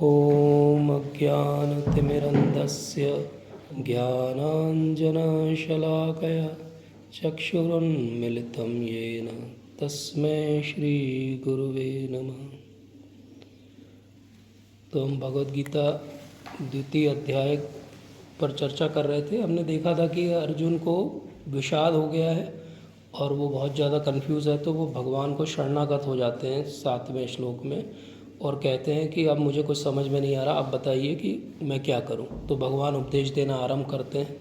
ॐ अज्ञानतिमिरन्धस्य ज्ञानाञ्जनशलाकया चक्षुरुन्मिलितं येन तस्मै श्रीगुरुवे नमः। तो हम भगवद गीता द्वितीय अध्याय पर चर्चा कर रहे थे। हमने देखा था कि अर्जुन को विषाद हो गया है और वो बहुत ज़्यादा कंफ्यूज है, तो वो भगवान को शरणागत हो जाते हैं 7वें श्लोक में और कहते हैं कि अब मुझे कुछ समझ में नहीं आ रहा, अब बताइए कि मैं क्या करूं। तो भगवान उपदेश देना आरंभ करते हैं।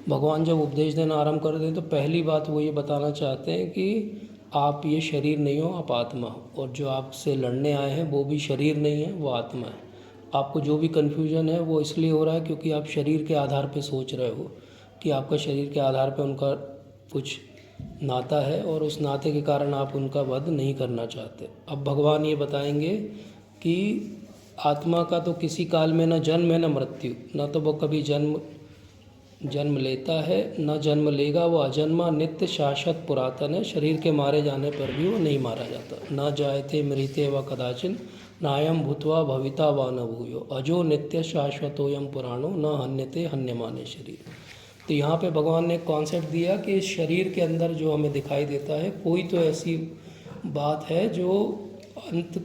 भगवान जब उपदेश देना आरंभ करते हैं तो पहली बात वो ये बताना चाहते हैं कि आप ये शरीर नहीं हो, आप आत्मा हो, और जो आपसे लड़ने आए हैं वो भी शरीर नहीं है, वो आत्मा है। आपको जो भी कन्फ्यूजन है वो इसलिए हो रहा है क्योंकि आप शरीर के आधार पे सोच रहे हो कि आपका शरीर के आधार पे उनका कुछ नाता है और उस नाते के कारण आप उनका वध नहीं करना चाहते। अब भगवान ये बताएंगे कि आत्मा का तो किसी काल में न जन्म है न मृत्यु, न तो वो कभी जन्म लेता है न जन्म लेगा। वो अजन्मा नित्य शाश्वत पुरातन है। शरीर के मारे जाने पर भी वो नहीं मारा जाता। न जायते मृते व कदाचिन नायम भूत्वा भविता व न भूयो अजो नित्य शाश्वतोयम पुराणो न हन्यते हन्यमाने शरीर। तो यहाँ पे भगवान ने एक कॉन्सेप्ट दिया कि इस शरीर के अंदर जो हमें दिखाई देता है कोई तो ऐसी बात है जो अंत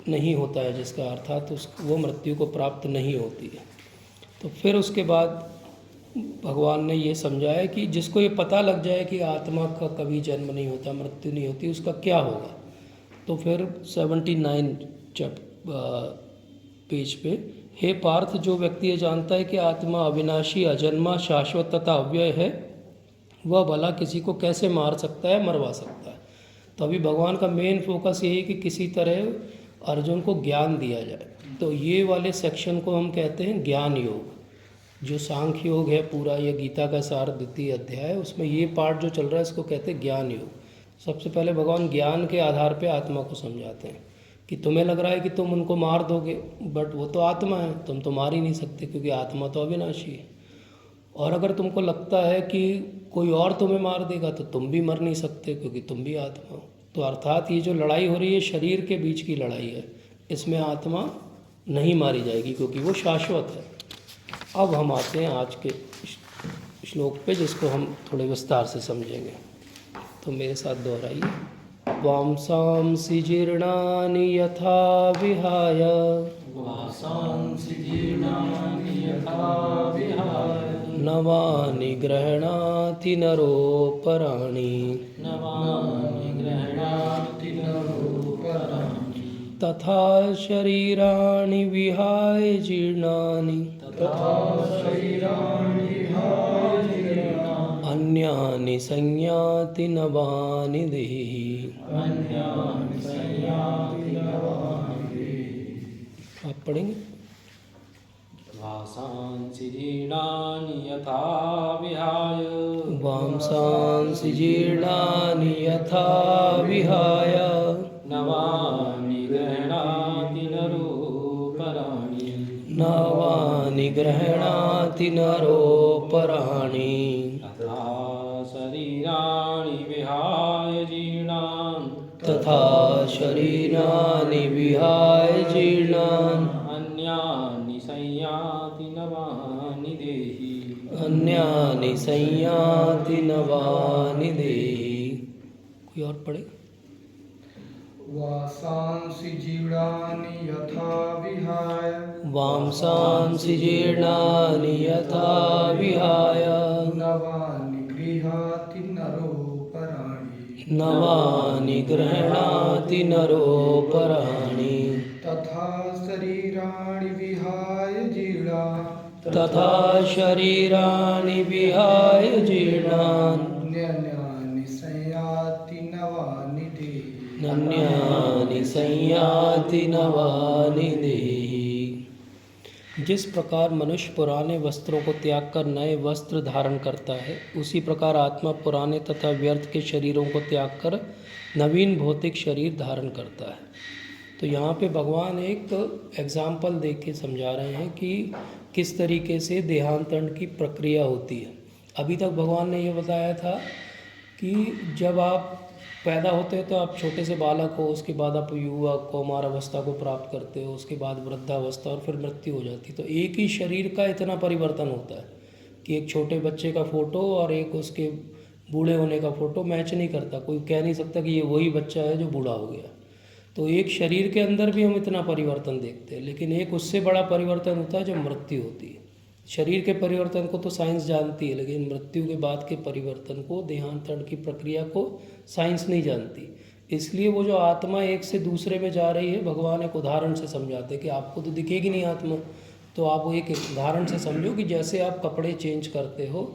नहीं होता है, जिसका अर्थात वो मृत्यु को प्राप्त नहीं होती है। तो फिर उसके बाद भगवान ने ये समझाया कि जिसको ये पता लग जाए कि आत्मा का कभी जन्म नहीं होता, मृत्यु नहीं होती, उसका क्या होगा। तो फिर 79 पेज पे, हे पार्थ, जो व्यक्ति ये जानता है कि आत्मा अविनाशी, अजन्मा, शाश्वत तथा अव्यय है, वह भला किसी को कैसे मार सकता है, मरवा सकता है। तो अभी भगवान का मेन फोकस यही कि किसी तरह अर्जुन को ज्ञान दिया जाए। तो ये वाले सेक्शन को हम कहते हैं ज्ञान योग। जो सांख्य योग है पूरा, ये गीता का सार द्वितीय अध्याय है, उसमें ये पार्ट जो चल रहा है इसको कहते हैं ज्ञान योग। सबसे पहले भगवान ज्ञान के आधार पे आत्मा को समझाते हैं कि तुम्हें लग रहा है कि तुम उनको मार दोगे, बट वो तो आत्मा है, तुम तो मार ही नहीं सकते क्योंकि आत्मा तो अविनाशी है। और अगर तुमको लगता है कि कोई और तुम्हें मार देगा तो तुम भी मर नहीं सकते क्योंकि तुम भी आत्मा हो। तो अर्थात ये जो लड़ाई हो रही है शरीर के बीच की लड़ाई है, इसमें आत्मा नहीं मारी जाएगी क्योंकि वो शाश्वत है। अब हम आते हैं आज के श्लोक पे, जिसको हम थोड़े विस्तार से समझेंगे। तो मेरे साथ दोहराइए। वांसांसि जीर्णानि यथा विहाय, नवानि गृह्णाति नरोपराणि, तथा शरीराणि विहाय जीर्णानि अन्यानि संयाति नवानि देहि। आप पढ़ेंगे। वांसांसि जीर्णानि यथा विहाय, वांसांसि जीर्णानि यथा विहाय, नवानि गृह्णाति नरोपराणि, नवानि गृह्णाति नरोपराणि, तथा शरीराणि विहाय जीर्णान्, तथा शरीराणि विहाय जीर्णान् अन्यानि संयाति नवानि देहि। अन्यानि संयाति नवानि देहि। कोई और पढ़े। वांसांसि जीर्णानि यथा विहाय, वांसांसि जीर्णानि यथा विहाय, नवानि गृह्णाति नरोपराणि, नवानि गृह्णाति नरोपराणि, तथा शरीराणि विहाय जीर्णानि, तथा शरीराणि विहाय जीर्णान् अन्यानि संयाति नवानि देहि। अन्यानि संयाति नवानि देहि। जिस प्रकार मनुष्य पुराने वस्त्रों को त्याग कर नए वस्त्र धारण करता है, उसी प्रकार आत्मा पुराने तथा व्यर्थ के शरीरों को त्याग कर नवीन भौतिक शरीर धारण करता है। तो यहाँ पे भगवान एक एग्जाम्पल दे के समझा रहे हैं कि किस तरीके से देहांतरण की प्रक्रिया होती है। अभी तक भगवान ने ये बताया था कि जब आप पैदा होते हैं तो आप छोटे से बालक हो, उसके बाद आप युवक कौमार अवस्था को प्राप्त करते हो, उसके बाद वृद्धावस्था और फिर मृत्यु हो जाती है। तो एक ही शरीर का इतना परिवर्तन होता है कि एक छोटे बच्चे का फ़ोटो और एक उसके बूढ़े होने का फ़ोटो मैच नहीं करता। कोई कह नहीं सकता कि ये वही बच्चा है जो बूढ़ा हो गया। तो एक शरीर के अंदर भी हम इतना परिवर्तन देखते हैं, लेकिन एक उससे बड़ा परिवर्तन होता है जब मृत्यु होती है। शरीर के परिवर्तन को तो साइंस जानती है, लेकिन मृत्यु के बाद के परिवर्तन को, देहांतरण की प्रक्रिया को साइंस नहीं जानती। इसलिए वो जो आत्मा एक से दूसरे में जा रही है, भगवान एक उदाहरण से समझाते हैं कि आपको तो दिखेगी नहीं आत्मा, तो आप वो एक उदाहरण से समझो कि जैसे आप कपड़े चेंज करते हो,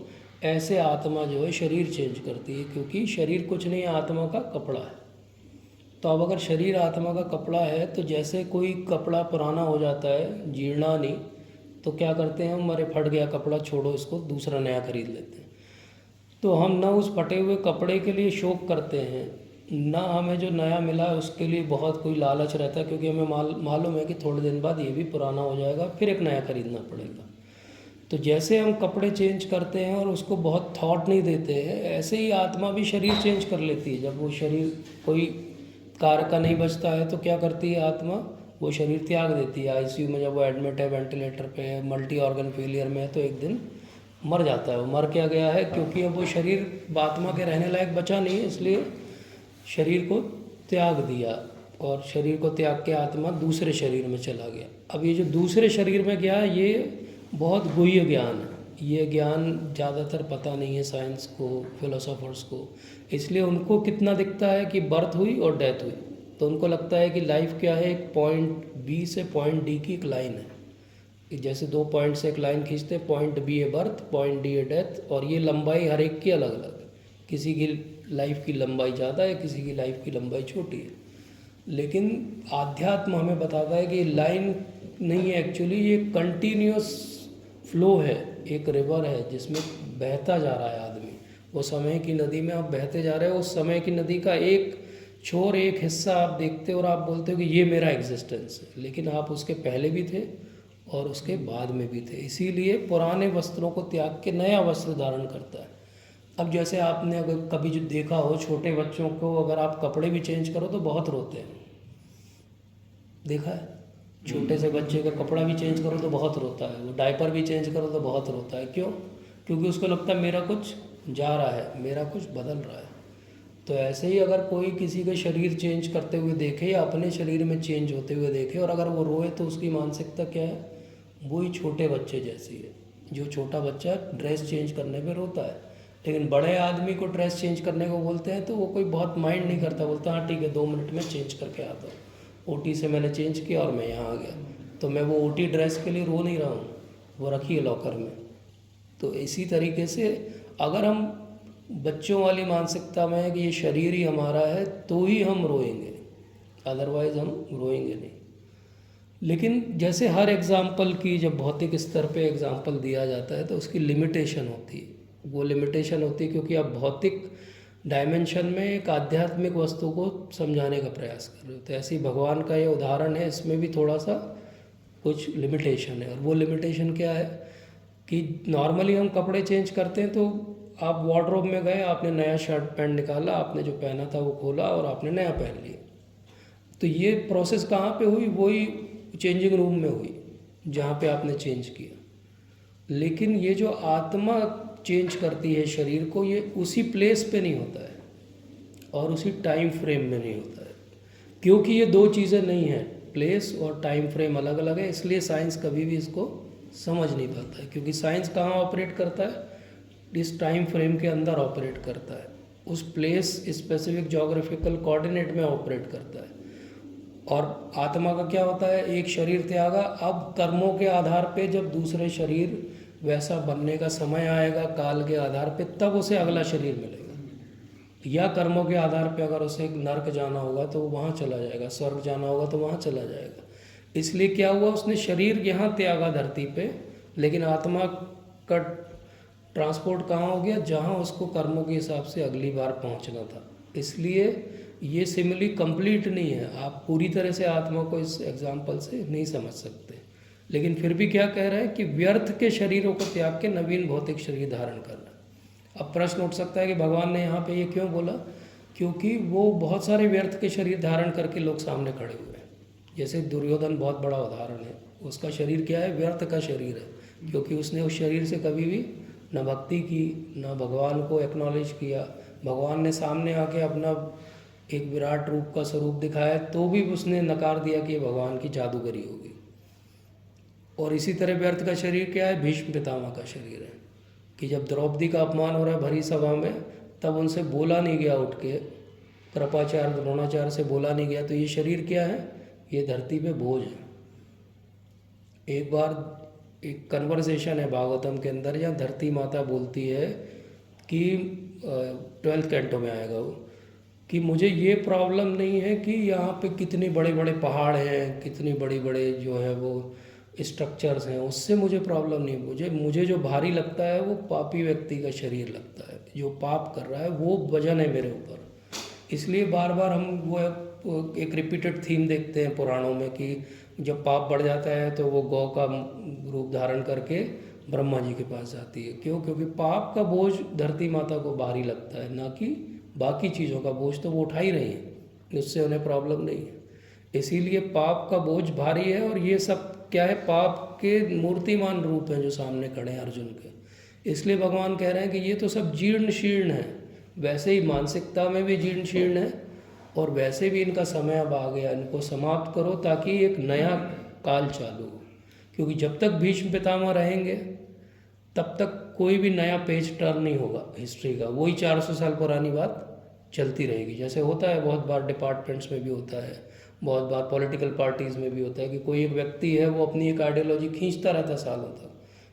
ऐसे आत्मा जो है शरीर चेंज करती है, क्योंकि शरीर कुछ नहीं, आत्मा का कपड़ा है। तो अब अगर शरीर आत्मा का कपड़ा है, तो जैसे कोई कपड़ा पुराना हो जाता है, जीर्णा नहीं, तो क्या करते हैं हम, अरे फट गया कपड़ा, छोड़ो इसको, दूसरा नया खरीद लेते हैं। तो हम ना उस फटे हुए कपड़े के लिए शोक करते हैं, ना हमें जो नया मिला है उसके लिए बहुत कोई लालच रहता है, क्योंकि हमें मालूम है कि थोड़े दिन बाद ये भी पुराना हो जाएगा, फिर एक नया खरीदना पड़ेगा। तो जैसे हम कपड़े चेंज करते हैं और उसको बहुत थॉट नहीं देते हैं, ऐसे ही आत्मा भी शरीर चेंज कर लेती है। जब वो शरीर कोई कार्य का नहीं बचता है तो क्या करती है आत्मा, वो शरीर त्याग देती है। आईसीयू में जब वो एडमिट है, वेंटिलेटर पे है, मल्टी ऑर्गन फेलियर में है, तो एक दिन मर जाता है। वो मर क्या गया है, क्योंकि अब वो शरीर आत्मा के रहने लायक बचा नहीं है, इसलिए शरीर को त्याग दिया, और शरीर को त्याग के आत्मा दूसरे शरीर में चला गया। अब ये जो दूसरे शरीर में गया, ये बहुत गुह्य ज्ञान है। ये ज्ञान ज़्यादातर पता नहीं है साइंस को, फिलोसोफर्स को। इसलिए उनको कितना दिखता है कि बर्थ हुई और डेथ हुई, तो उनको लगता है कि लाइफ क्या है, एक पॉइंट बी से पॉइंट डी की एक लाइन है। जैसे 2 पॉइंट से एक लाइन खींचते, पॉइंट बी है बर्थ, पॉइंट डी है डेथ, और ये लंबाई हर एक की अलग अलग है। किसी की लाइफ की लंबाई ज़्यादा है, किसी की लाइफ की लंबाई छोटी है। लेकिन आध्यात्म हमें बताता है कि लाइन नहीं है, एक्चुअली ये कंटिन्यूअस फ्लो है, एक रिवर है जिसमें बहता जा रहा है आदमी। वो समय की नदी में आप बहते जा रहे हो, उस समय की नदी का एक छोर, एक हिस्सा आप देखते हो और आप बोलते हो कि ये मेरा एग्जिस्टेंस है, लेकिन आप उसके पहले भी थे और उसके बाद में भी थे। इसीलिए पुराने वस्त्रों को त्याग के नया वस्त्र धारण करता है। अब जैसे आपने अगर कभी जो देखा हो, छोटे बच्चों को अगर आप कपड़े भी चेंज करो तो बहुत रोते हैं, देखा है? छोटे से बच्चे का कपड़ा भी चेंज करो तो बहुत रोता है, वो डायपर भी चेंज करो तो बहुत रोता है। क्यों? क्योंकि उसको लगता है मेरा कुछ जा रहा है, मेरा कुछ बदल रहा है। तो ऐसे ही अगर कोई किसी का शरीर चेंज करते हुए देखे या अपने शरीर में चेंज होते हुए देखे और अगर वो रोए, तो उसकी मानसिकता क्या है, वही छोटे बच्चे जैसी है। जो छोटा बच्चा ड्रेस चेंज करने पे रोता है, लेकिन बड़े आदमी को ड्रेस चेंज करने को बोलते हैं तो वो कोई बहुत माइंड नहीं करता, बोलता हाँ ठीक है 2 मिनट में चेंज करके आता हूँ, ओटी से मैंने चेंज किया और मैं यहाँ आ गया, तो मैं वो ओटी ड्रेस के लिए रो नहीं रहा हूँ, वो रखी है लॉकर में। तो इसी तरीके से अगर हम बच्चों वाली मानसिकता में है कि ये शरीर ही हमारा है, तो ही हम रोएंगे, अदरवाइज़ हम रोएंगे नहीं। लेकिन जैसे हर एग्ज़ाम्पल की जब भौतिक स्तर पे एग्ज़ाम्पल दिया जाता है तो उसकी लिमिटेशन होती है। वो लिमिटेशन होती है क्योंकि आप भौतिक डायमेंशन में एक आध्यात्मिक वस्तु को समझाने का प्रयास कर रहे हो। तो ऐसे ही भगवान का ये उदाहरण है, इसमें भी थोड़ा सा कुछ लिमिटेशन है। और वो लिमिटेशन क्या है कि नॉर्मली हम कपड़े चेंज करते हैं तो आप वार्डरोब में गए, आपने नया शर्ट पैंट निकाला, आपने जो पहना था वो खोला और आपने नया पहन लिया। तो ये प्रोसेस कहाँ पे हुई? वही चेंजिंग रूम में हुई जहाँ पे आपने चेंज किया। लेकिन ये जो आत्मा चेंज करती है शरीर को, ये उसी प्लेस पे नहीं होता है और उसी टाइम फ्रेम में नहीं होता है, क्योंकि ये 2 चीज़ें नहीं हैं, प्लेस और टाइम फ्रेम अलग अलग है। इसलिए साइंस कभी भी इसको समझ नहीं पाता है, क्योंकि साइंस कहाँ ऑपरेट करता है? इस टाइम फ्रेम के अंदर ऑपरेट करता है, उस प्लेस स्पेसिफिक जोग्राफिकल कोऑर्डिनेट में ऑपरेट करता है। और आत्मा का क्या होता है? एक शरीर त्यागा, अब कर्मों के आधार पे जब दूसरे शरीर वैसा बनने का समय आएगा काल के आधार पे, तब उसे अगला शरीर मिलेगा। या कर्मों के आधार पे अगर उसे नर्क जाना होगा तो वहाँ चला जाएगा, स्वर्ग जाना होगा तो वहाँ चला जाएगा। इसलिए क्या हुआ, उसने शरीर यहाँ त्यागा धरती पे, लेकिन आत्मा का ट्रांसपोर्ट कहाँ हो गया? जहाँ उसको कर्मों के हिसाब से अगली बार पहुँचना था। इसलिए ये सिमिली कंप्लीट नहीं है, आप पूरी तरह से आत्मा को इस एग्जाम्पल से नहीं समझ सकते। लेकिन फिर भी क्या कह रहा है कि व्यर्थ के शरीरों को त्याग के नवीन भौतिक शरीर धारण करना। अब प्रश्न उठ सकता है कि भगवान ने यहाँ पे ये क्यों बोला? क्योंकि वो बहुत सारे व्यर्थ के शरीर धारण करके लोग सामने खड़े हुए हैं। जैसे दुर्योधन बहुत बड़ा उदाहरण है, उसका शरीर क्या है? व्यर्थ का शरीर है, क्योंकि उसने उस शरीर से कभी भी न भक्ति की, न भगवान को एक्नॉलेज किया। भगवान ने सामने आके अपना एक विराट रूप का स्वरूप दिखाया तो भी उसने नकार दिया कि ये भगवान की जादूगरी होगी। और इसी तरह व्यर्थ का शरीर क्या है? भीष्म पितामह का शरीर है, कि जब द्रौपदी का अपमान हो रहा है भरी सभा में, तब उनसे बोला नहीं गया उठ के, कृपाचार्य द्रोणाचार्य से बोला नहीं गया। तो ये शरीर क्या है? ये धरती पे बोझ है। एक बार एक कन्वर्सेशन है भागवतम के अंदर, जहाँ धरती माता बोलती है कि 12th कैंटो में आएगा वो, कि मुझे ये प्रॉब्लम नहीं है कि यहाँ पे कितने बड़े बड़े पहाड़ हैं, कितनी बड़ी बड़े जो है वो स्ट्रक्चर्स हैं, उससे मुझे प्रॉब्लम नहीं। मुझे जो भारी लगता है वो पापी व्यक्ति का शरीर लगता है, जो पाप कर रहा है वो वजन है मेरे ऊपर। इसलिए बार बार हम वो एक रिपीटेड थीम देखते हैं पुराणों में कि जब पाप बढ़ जाता है तो वो गौ का रूप धारण करके ब्रह्मा जी के पास जाती है। क्यों? क्योंकि पाप का बोझ धरती माता को भारी लगता है, ना कि बाकी चीज़ों का बोझ तो वो उठा ही रही है, उससे उन्हें प्रॉब्लम नहीं है। इसीलिए पाप का बोझ भारी है। और ये सब क्या है? पाप के मूर्तिमान रूप हैं जो सामने खड़े हैं अर्जुन के। इसलिए भगवान कह रहे हैं कि ये तो सब जीर्ण शीर्ण है, वैसे ही मानसिकता में भी जीर्ण शीर्ण है, और वैसे भी इनका समय अब आ गया, इनको समाप्त करो ताकि एक नया काल चालू हो। क्योंकि जब तक भीष्म पितामह रहेंगे तब तक कोई भी नया पेज टर्न नहीं होगा हिस्ट्री का, वही 400 साल पुरानी बात चलती रहेगी। जैसे होता है बहुत बार डिपार्टमेंट्स में भी होता है, बहुत बार पॉलिटिकल पार्टीज़ में भी होता है कि कोई एक व्यक्ति है वो अपनी एक आइडियोलॉजी खींचता रहता है सालों तक,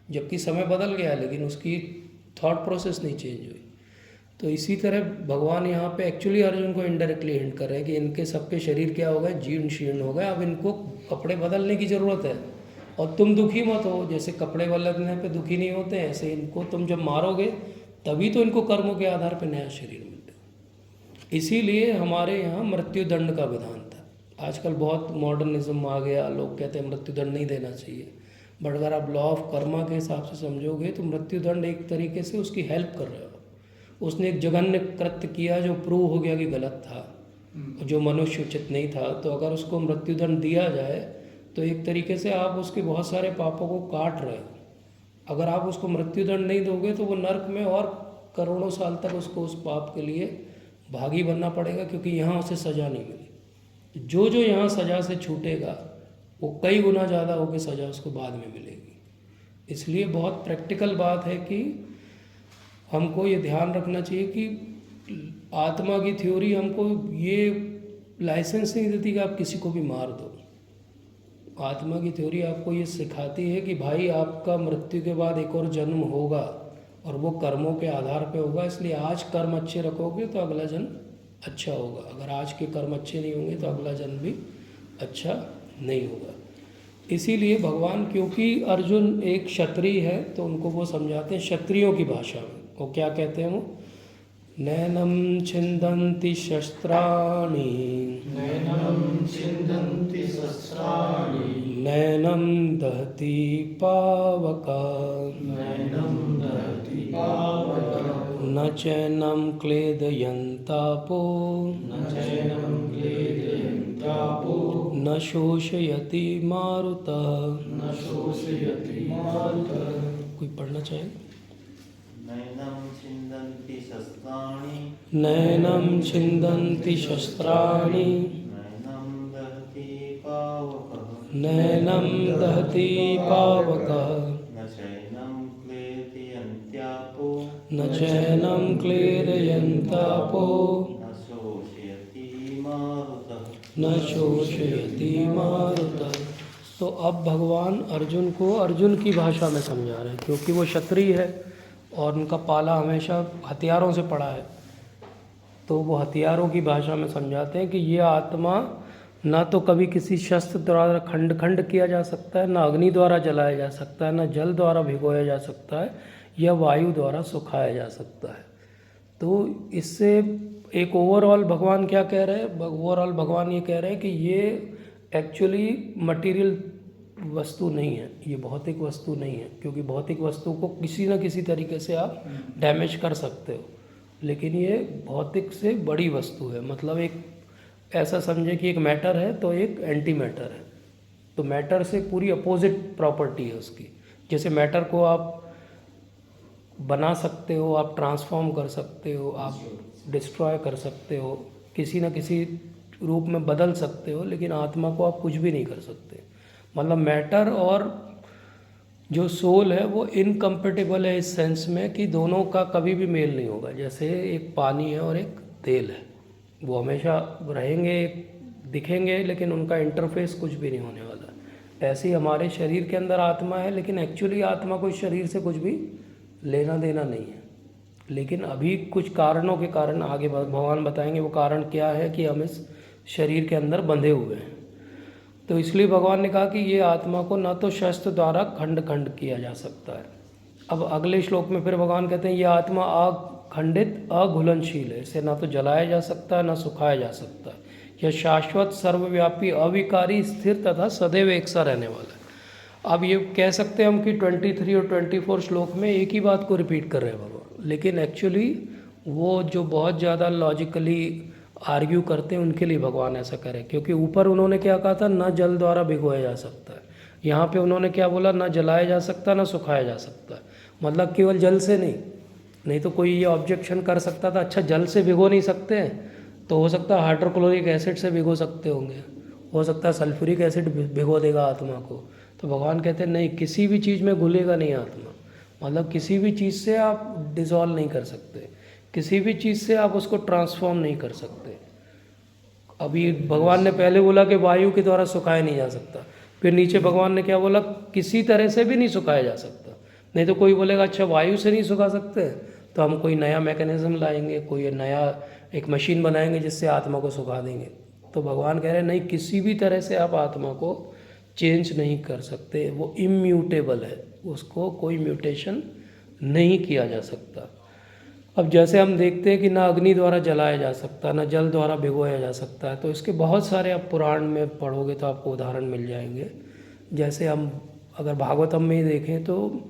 जबकि समय बदल गया है लेकिन उसकी थॉट प्रोसेस नहीं चेंज हुई। तो इसी तरह भगवान यहाँ पे एक्चुअली अर्जुन को इनडायरेक्टली हिंट कर रहे हैं कि इनके सबके शरीर क्या हो गए? जीर्ण शीर्ण हो गए। अब इनको कपड़े बदलने की ज़रूरत है, और तुम दुखी मत हो। जैसे कपड़े बदलने पे दुखी नहीं होते, ऐसे इनको तुम जब मारोगे तभी तो इनको कर्मों के आधार पर नया शरीर मिलता। इसीलिए हमारे यहाँ मृत्यु दंड का विधान था। आजकल बहुत मॉडर्निज्म आ गया, लोग कहते हैं मृत्यु दंड नहीं देना चाहिए, बट अगर आप लॉ ऑफ कर्मा के हिसाब से समझोगे तो मृत्यु दंड एक तरीके से उसकी हेल्प कर रहे हो। उसने एक जघन्य कृत्य किया जो प्रूव हो गया कि गलत था, जो मनुष्य उचित नहीं था, तो अगर उसको मृत्युदंड दिया जाए तो एक तरीके से आप उसके बहुत सारे पापों को काट रहे हो। अगर आप उसको मृत्युदंड नहीं दोगे तो वो नर्क में और करोड़ों साल तक उसको उस पाप के लिए भागी बनना पड़ेगा, क्योंकि यहाँ उसे सज़ा नहीं मिली। जो जो यहाँ सज़ा से छूटेगा वो कई गुना ज़्यादा होकर सज़ा उसको बाद में मिलेगी। इसलिए बहुत प्रैक्टिकल बात है कि हमको ये ध्यान रखना चाहिए कि आत्मा की थ्योरी हमको ये लाइसेंस नहीं देती कि आप किसी को भी मार दो। आत्मा की थ्योरी आपको ये सिखाती है कि भाई आपका मृत्यु के बाद एक और जन्म होगा, और वो कर्मों के आधार पे होगा। इसलिए आज कर्म अच्छे रखोगे तो अगला जन्म अच्छा होगा, अगर आज के कर्म अच्छे नहीं होंगे तो अगला जन्म भी अच्छा नहीं होगा। इसीलिए भगवान, क्योंकि अर्जुन एक क्षत्रिय है तो उनको वो समझाते हैं क्षत्रियों की भाषा में। वो क्या कहते हैं? वो नैनम छिन्दन्ति शस्त्राणि, नैनं छिन्दन्ति शस्त्राणि, नैनम दहति पावका, नैनं दहति पावकः, न चैनम क्लेदयन्तापो, न चैनं क्लेदयन्तापो, न शोषयति मारुतः। न शोषयति मारुतः। कोई पढ़ना चाहे? नैनं छिन्दन्ति शस्त्राणि, नैनं छिन्दन्ति शस्त्राणि, नैनं दहति पावकः, नैनं दहति पावकः, न चैनं क्लेदयन्त्यापो, न चैनं क्लेदयन्तापो, न शोषयति मारुतः, न शोषयति मारुतः। तो अब भगवान अर्जुन को अर्जुन की भाषा में समझा रहे हैं, क्योंकि वो क्षत्रिय है और उनका पाला हमेशा हथियारों से पड़ा है, तो वो हथियारों की भाषा में समझाते हैं कि ये आत्मा ना तो कभी किसी शस्त्र द्वारा खंड खंड किया जा सकता है, ना अग्नि द्वारा जलाया जा सकता है, ना जल द्वारा भिगोया जा सकता है, या वायु द्वारा सुखाया जा सकता है। तो इससे एक ओवरऑल भगवान क्या कह रहे हैं? ओवरऑल भगवान ये कह रहे हैं कि ये एक्चुअली मटेरियल वस्तु नहीं है, ये भौतिक वस्तु नहीं है, क्योंकि भौतिक वस्तु को किसी न किसी तरीके से आप डैमेज कर सकते हो, लेकिन ये भौतिक से बड़ी वस्तु है। मतलब एक ऐसा समझे कि एक मैटर है तो एक एंटी मैटर है, तो मैटर से पूरी अपोजिट प्रॉपर्टी है उसकी। जैसे मैटर को आप बना सकते हो, आप ट्रांसफॉर्म कर सकते हो, आप डिस्ट्रॉय कर सकते हो, किसी न किसी रूप में बदल सकते हो, लेकिन आत्मा को आप कुछ भी नहीं कर सकते। मतलब मैटर और जो सोल है वो इनकम्पेटिबल है इस सेंस में कि दोनों का कभी भी मेल नहीं होगा। जैसे एक पानी है और एक तेल है, वो हमेशा रहेंगे, दिखेंगे, लेकिन उनका इंटरफेस कुछ भी नहीं होने वाला। ऐसे ही हमारे शरीर के अंदर आत्मा है, लेकिन एक्चुअली आत्मा को इस शरीर से कुछ भी लेना देना नहीं है। लेकिन अभी कुछ कारणों के कारण, आगे भगवान बताएंगे वो कारण क्या है कि हम इस शरीर के अंदर बंधे हुए हैं। तो इसलिए भगवान ने कहा कि ये आत्मा को न तो शस्त्र द्वारा खंड खंड किया जा सकता है। अब अगले श्लोक में फिर भगवान कहते हैं ये आत्मा अखंडित अघुलनशील है, इसे ना तो जलाया जा सकता है ना सुखाया जा सकता है। यह शाश्वत सर्वव्यापी अविकारी स्थिर तथा सदैव एक सा रहने वाला है। अब ये कह सकते हैं हम कि 23 और 24 श्लोक में एक ही बात को रिपीट कर रहे हैं भगवान, लेकिन एक्चुअली वो जो बहुत ज़्यादा लॉजिकली आर्ग्यू करते हैं उनके लिए भगवान ऐसा करे। क्योंकि ऊपर उन्होंने क्या कहा था, न जल द्वारा भिगोया जा सकता है। यहाँ पे उन्होंने क्या बोला, न जलाया जा सकता न सुखाया जा सकता है। मतलब केवल जल से नहीं तो कोई ये ऑब्जेक्शन कर सकता था अच्छा जल से भिगो नहीं सकते हैं, तो हो सकता है हाइड्रोक्लोरिक एसिड से भिगो सकते होंगे, हो सकता है सल्फ्यूरिक एसिड भिगो देगा आत्मा को। तो भगवान कहते हैं नहीं, किसी भी चीज़ में घुलेगा नहीं आत्मा। मतलब किसी भी चीज़ से आप डिसॉल्व नहीं कर सकते, किसी भी चीज़ से आप उसको ट्रांसफॉर्म नहीं कर सकते। अभी भगवान ने पहले बोला कि वायु के द्वारा सुखाया नहीं जा सकता, फिर नीचे भगवान ने क्या बोला, किसी तरह से भी नहीं सुखाया जा सकता। नहीं तो कोई बोलेगा अच्छा वायु से नहीं सुखा सकते, तो हम कोई नया मैकेनिज्म लाएंगे, कोई नया एक मशीन बनाएंगे जिससे आत्मा को सुखा देंगे। तो भगवान कह रहे हैं नहीं, किसी भी तरह से आप आत्मा को चेंज नहीं कर सकते, वो इम्यूटेबल है, उसको कोई म्यूटेशन नहीं किया जा सकता। अब जैसे हम देखते हैं कि ना अग्नि द्वारा जलाया जा सकता, ना जल द्वारा भिगोया जा सकता है, तो इसके बहुत सारे आप पुराण में पढ़ोगे तो आपको उदाहरण मिल जाएंगे। जैसे हम अगर भागवतम में ही देखें तो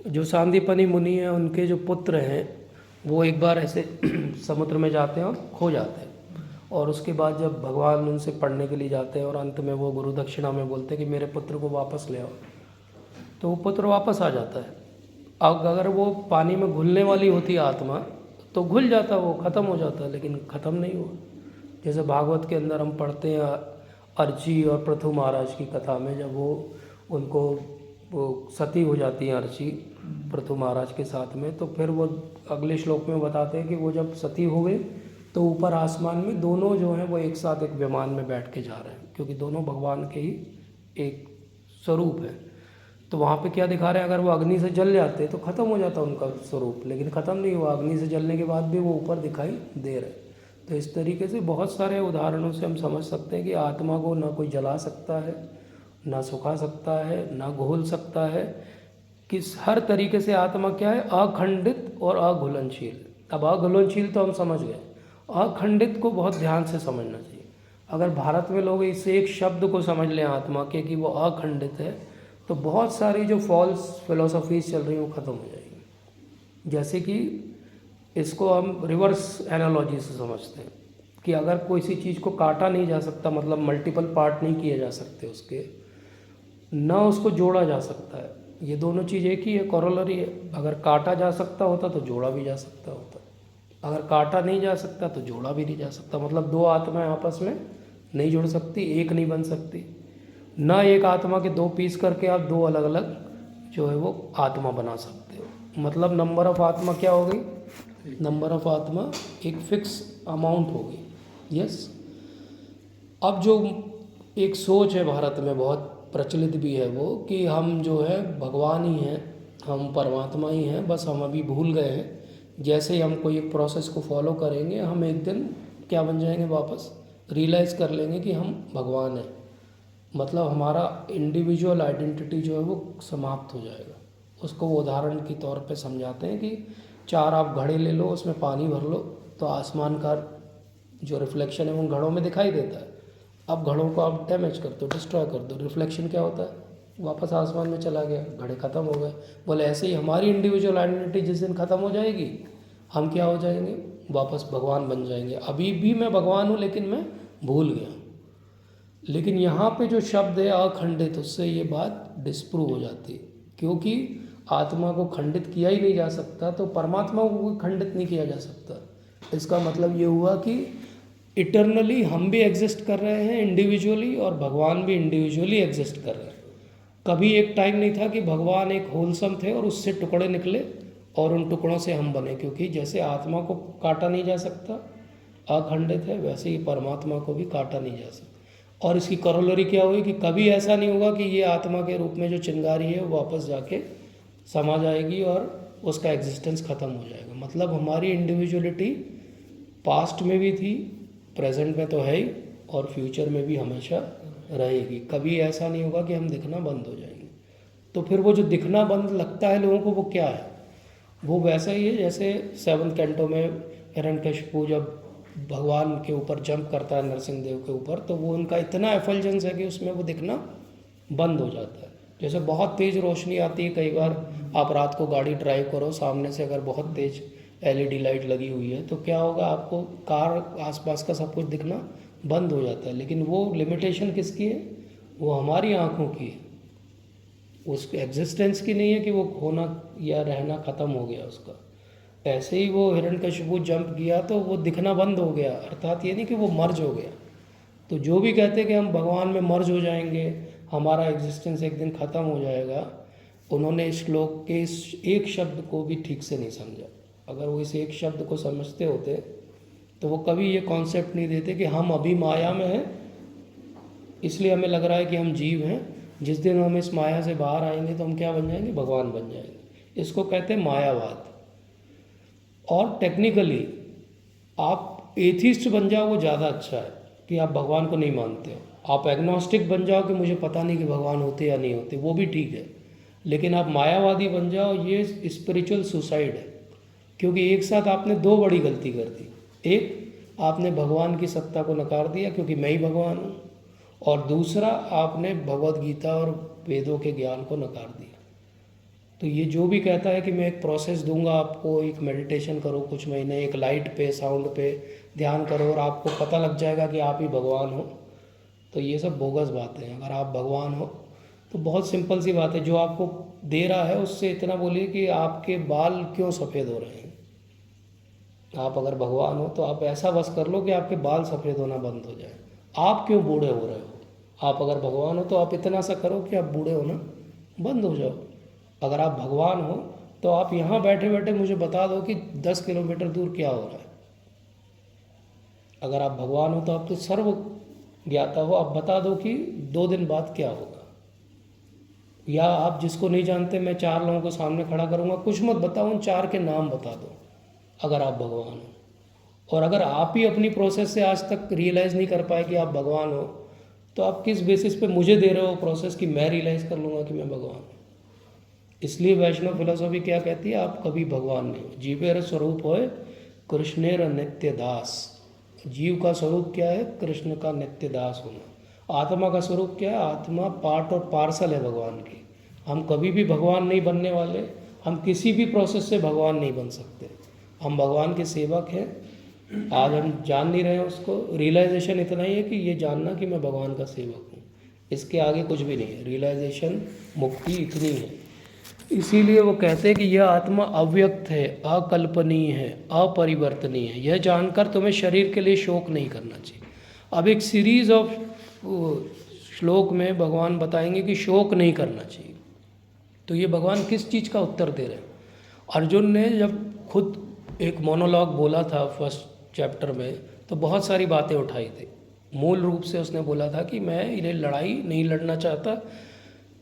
जो सांदीपनी मुनि हैं उनके जो पुत्र हैं वो एक बार ऐसे समुद्र में जाते हैं और खो जाते हैं, और उसके बाद जब भगवान उनसे पढ़ने के लिए जाते हैं और अंत में वो गुरु दक्षिणा में बोलते हैं कि मेरे पुत्र को वापस ले आओ, तो वो पुत्र वापस आ जाता है। अब अगर वो पानी में घुलने वाली होती आत्मा तो घुल जाता, वो ख़त्म हो जाता, लेकिन ख़त्म नहीं हुआ। जैसे भागवत के अंदर हम पढ़ते हैं अर्ची और पृथु महाराज की कथा में, जब वो सती हो जाती है अर्ची पृथु महाराज के साथ में, तो फिर वो अगले श्लोक में बताते हैं कि वो जब सती हो गए तो ऊपर आसमान में दोनों जो हैं वो एक साथ एक विमान में बैठ के जा रहे हैं, क्योंकि दोनों भगवान के ही एक स्वरूप है। तो वहाँ पे क्या दिखा रहे हैं, अगर वो अग्नि से जल जाते तो ख़त्म हो जाता उनका स्वरूप, लेकिन ख़त्म नहीं हुआ, अग्नि से जलने के बाद भी वो ऊपर दिखाई दे रहे। तो इस तरीके से बहुत सारे उदाहरणों से हम समझ सकते हैं कि आत्मा को ना कोई जला सकता है, ना सुखा सकता है, ना घोल सकता है, किस हर तरीके से आत्मा क्या है, अखंडित और अघुलनशील। अब अघुलनशील तो हम समझ गए, अखंडित को बहुत ध्यान से समझना चाहिए। अगर भारत में लोग इस एक शब्द को समझ लें आत्मा के कि वो अखंडित है, तो बहुत सारी जो फॉल्स फिलोसफीज चल रही हैं वो ख़त्म हो जाएगी। जैसे कि इसको हम रिवर्स एनालॉजी से समझते हैं कि अगर कोई सी चीज़ को काटा नहीं जा सकता, मतलब मल्टीपल पार्ट नहीं किए जा सकते उसके, ना उसको जोड़ा जा सकता है, ये दोनों चीज़ एक ही है, कॉरोलरी है। अगर काटा जा सकता होता तो जोड़ा भी जा सकता होता, अगर काटा नहीं जा सकता तो जोड़ा भी नहीं जा सकता। मतलब दो आत्माएं आपस में नहीं जुड़ सकती, एक नहीं बन सकती। ना एक आत्मा के दो पीस करके आप दो अलग अलग जो है वो आत्मा बना सकते हो। मतलब नंबर ऑफ आत्मा क्या हो गई, नंबर ऑफ आत्मा एक फिक्स अमाउंट हो गई। यस। अब जो एक सोच है भारत में बहुत प्रचलित भी है वो कि हम जो है भगवान ही हैं, हम परमात्मा ही हैं, बस हम अभी भूल गए हैं। जैसे ही हम कोई एक प्रोसेस को फॉलो करेंगे हम एक दिन क्या बन जाएंगे, वापस रियलाइज़ कर लेंगे कि हम भगवान हैं। मतलब हमारा इंडिविजुअल आइडेंटिटी जो है वो समाप्त हो जाएगा। उसको वो उदाहरण के तौर पे समझाते हैं कि 4 आप घड़े ले लो, उसमें पानी भर लो, तो आसमान का जो रिफ्लेक्शन है उन घड़ों में दिखाई देता है। अब घड़ों को आप डैमेज कर दो, डिस्ट्रॉय कर दो, रिफ्लेक्शन क्या होता है, वापस आसमान में चला गया, घड़े ख़त्म हो गए। बोले ऐसे ही हमारी इंडिविजुअल आइडेंटिटी जिस दिन ख़त्म हो जाएगी हम क्या हो जाएंगे, वापस भगवान बन जाएंगे। अभी भी मैं भगवान हूँ लेकिन मैं भूल गया। लेकिन यहाँ पे जो शब्द है अखंडित, उससे ये बात डिस्प्रूव हो जाती है, क्योंकि आत्मा को खंडित किया ही नहीं जा सकता, तो परमात्मा को खंडित नहीं किया जा सकता। इसका मतलब ये हुआ कि इटर्नली हम भी एग्जिस्ट कर रहे हैं इंडिविजुअली, और भगवान भी इंडिविजुअली एग्जिस्ट कर रहे हैं। कभी एक टाइम नहीं था कि भगवान एक होलसम थे और उससे टुकड़े निकले और उन टुकड़ों से हम बने, क्योंकि जैसे आत्मा को काटा नहीं जा सकता, अखंडित है, वैसे ही परमात्मा को भी काटा नहीं जा सकता। और इसकी करोलरी क्या हुई कि कभी ऐसा नहीं होगा कि ये आत्मा के रूप में जो चिंगारी है वो वापस जाके समा जाएगी और उसका एग्जिस्टेंस ख़त्म हो जाएगा। मतलब हमारी इंडिविजुअलिटी पास्ट में भी थी, प्रेजेंट में तो है ही, और फ्यूचर में भी हमेशा रहेगी। कभी ऐसा नहीं होगा कि हम दिखना बंद हो जाएंगे। तो फिर वो जो दिखना बंद लगता है लोगों को, वो क्या है? वो वैसा ही है जैसे 7th कैंटो में हिरण्यकशिपु जब भगवान के ऊपर जंप करता है, नरसिंह देव के ऊपर, तो वो उनका इतना एफल्जेंस है कि उसमें वो दिखना बंद हो जाता है। जैसे बहुत तेज़ रोशनी आती है, कई बार आप रात को गाड़ी ड्राइव करो, सामने से अगर बहुत तेज़ LED लाइट लगी हुई है तो क्या होगा, आपको कार आसपास का सब कुछ दिखना बंद हो जाता है। लेकिन वो लिमिटेशन किसकी है? वो हमारी आँखों की है, उस एग्जिस्टेंस की नहीं है कि वो होना या रहना ख़त्म हो गया उसका। ऐसे ही वो हिरण्यकशिपु जंप किया तो वो दिखना बंद हो गया, अर्थात ये नहीं कि वो मर्ज हो गया। तो जो भी कहते हैं कि हम भगवान में मर्ज हो जाएंगे, हमारा एग्जिस्टेंस एक दिन ख़त्म हो जाएगा, उन्होंने इस श्लोक के इस एक शब्द को भी ठीक से नहीं समझा। अगर वो इस एक शब्द को समझते होते तो वो कभी ये कॉन्सेप्ट नहीं देते कि हम अभी माया में हैं, इसलिए हमें लग रहा है कि हम जीव हैं। जिस दिन हम इस माया से बाहर आएंगे तो हम क्या बन जाएंगे? भगवान बन जाएंगे। इसको कहते हैं मायावाद। और टेक्निकली आप एथिस्ट बन जाओ, वो ज़्यादा अच्छा है कि आप भगवान को नहीं मानते हो। आप एग्नोस्टिक बन जाओ कि मुझे पता नहीं कि भगवान होते या नहीं होते, वो भी ठीक है। लेकिन आप मायावादी बन जाओ, ये स्पिरिचुअल सुसाइड है, क्योंकि एक साथ आपने दो बड़ी गलती कर दी। एक, आपने भगवान की सत्ता को नकार दिया क्योंकि मैं ही भगवान हूँ, और दूसरा आपने भगवद गीता और वेदों के ज्ञान को नकार दिया। तो ये जो भी कहता है कि मैं एक प्रोसेस दूंगा आपको, एक मेडिटेशन करो कुछ महीने, एक लाइट पे, साउंड पे ध्यान करो और आपको पता लग जाएगा कि आप ही भगवान हो, तो ये सब बोगस बातें हैं। अगर आप भगवान हो तो बहुत सिंपल सी बात है, जो आपको दे रहा है उससे इतना बोलिए कि आपके बाल क्यों सफ़ेद हो रहे हैं। आप अगर भगवान हो तो आप ऐसा बस कर लो कि आपके बाल सफ़ेद होना बंद हो जाए। आप क्यों बूढ़े हो रहे हो? आप अगर भगवान हो तो आप इतना सा करो कि आप बूढ़े होना बंद हो जाओ। अगर आप भगवान हो तो आप यहाँ बैठे बैठे मुझे बता दो कि 10 किलोमीटर दूर क्या हो रहा है। अगर आप भगवान हो तो आप तो सर्व ज्ञाता हो, आप बता दो कि 2 दिन बाद क्या होगा। या आप जिसको नहीं जानते, मैं 4 लोगों को सामने खड़ा करूँगा, कुछ मत बताओ, उन 4 के नाम बता दो अगर आप भगवान हो। और अगर आप ही अपनी प्रोसेस से आज तक रियलाइज़ नहीं कर पाए कि आप भगवान हो, तो आप किस बेसिस पे मुझे दे रहे हो प्रोसेस कि मैं रियलाइज़ कर लूँगा कि मैं भगवान हूँ। इसलिए वैष्णव फिलोसॉफी क्या कहती है? आप कभी भगवान नहीं हो। जीवेर स्वरूप होए कृष्णेर नित्य दास। जीव का स्वरूप क्या है? कृष्ण का नित्य दास होना। आत्मा का स्वरूप क्या है? आत्मा पार्ट और पार्सल है भगवान की। हम कभी भी भगवान नहीं बनने वाले, हम किसी भी प्रोसेस से भगवान नहीं बन सकते। हम भगवान के सेवक हैं। आज हम जान नहीं रहे हैं उसको। रियलाइजेशन इतना ही है कि ये जानना कि मैं भगवान का सेवक हूँ, इसके आगे कुछ भी नहीं है। रियलाइजेशन, मुक्ति इतनी है। इसीलिए वो कहते हैं कि यह आत्मा अव्यक्त है, अकल्पनीय है, अपरिवर्तनीय है। यह जानकर तुम्हें शरीर के लिए शोक नहीं करना चाहिए। अब एक सीरीज ऑफ श्लोक में भगवान बताएंगे कि शोक नहीं करना चाहिए। तो ये भगवान किस चीज़ का उत्तर दे रहे हैं? अर्जुन ने जब खुद एक मोनोलॉग बोला था फर्स्ट चैप्टर में, तो बहुत सारी बातें उठाई थी। मूल रूप से उसने बोला था कि मैं इन्हें लड़ाई नहीं लड़ना चाहता,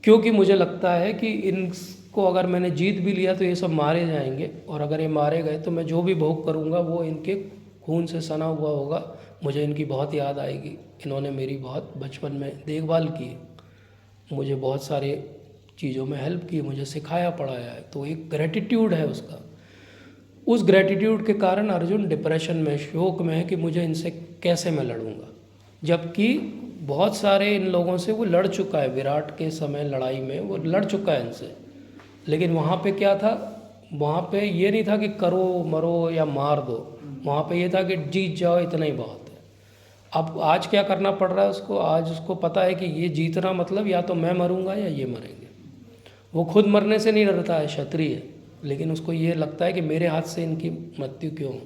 क्योंकि मुझे लगता है कि इनको अगर मैंने जीत भी लिया तो ये सब मारे जाएंगे, और अगर ये मारे गए तो मैं जो भी भोग करूँगा वो इनके खून से सना हुआ होगा। मुझे इनकी बहुत याद आएगी। इन्होंने मेरी बहुत बचपन में देखभाल की, मुझे बहुत सारे चीज़ों में हेल्प की, मुझे सिखाया पढ़ाया है। तो एक ग्रेटिट्यूड है उसका। उस ग्रेटिट्यूड के कारण अर्जुन डिप्रेशन में, शोक में है कि मुझे इनसे कैसे मैं लड़ूंगा। जबकि बहुत सारे इन लोगों से वो लड़ चुका है। विराट के समय लड़ाई में वो लड़ चुका है इनसे, लेकिन वहाँ पे क्या था? वहाँ पे ये नहीं था कि करो मरो या मार दो, वहाँ पे ये था कि जीत जाओ, इतना ही बहुत है। अब आज क्या करना पड़ रहा है उसको, आज उसको पता है कि ये जीतना मतलब या तो मैं मरूंगा या ये मरेंगे। वो खुद मरने से नहीं डरता है, क्षत्रिय है, लेकिन उसको ये लगता है कि मेरे हाथ से इनकी मृत्यु क्यों हो।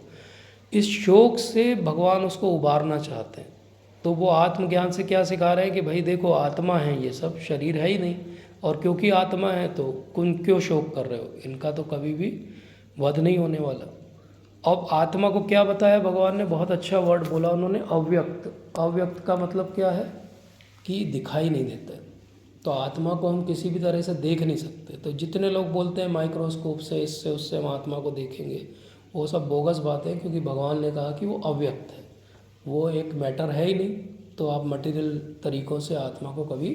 इस शोक से भगवान उसको उबारना चाहते हैं। तो वो आत्मज्ञान से क्या सिखा रहे हैं कि भाई देखो आत्मा है, ये सब शरीर है ही नहीं, और क्योंकि आत्मा है तो क्यों शोक कर रहे हो, इनका तो कभी भी वध नहीं होने वाला। अब आत्मा को क्या बताया भगवान ने, बहुत अच्छा वर्ड बोला उन्होंने, अव्यक्त। अव्यक्त का मतलब क्या है कि दिखाई नहीं देता है। तो आत्मा को हम किसी भी तरह से देख नहीं सकते। तो जितने लोग बोलते हैं माइक्रोस्कोप से इससे उससे हम आत्मा को देखेंगे, वो सब बोगस बातें हैं, क्योंकि भगवान ने कहा कि वो अव्यक्त है, वो एक मैटर है ही नहीं। तो आप मटेरियल तरीक़ों से आत्मा को कभी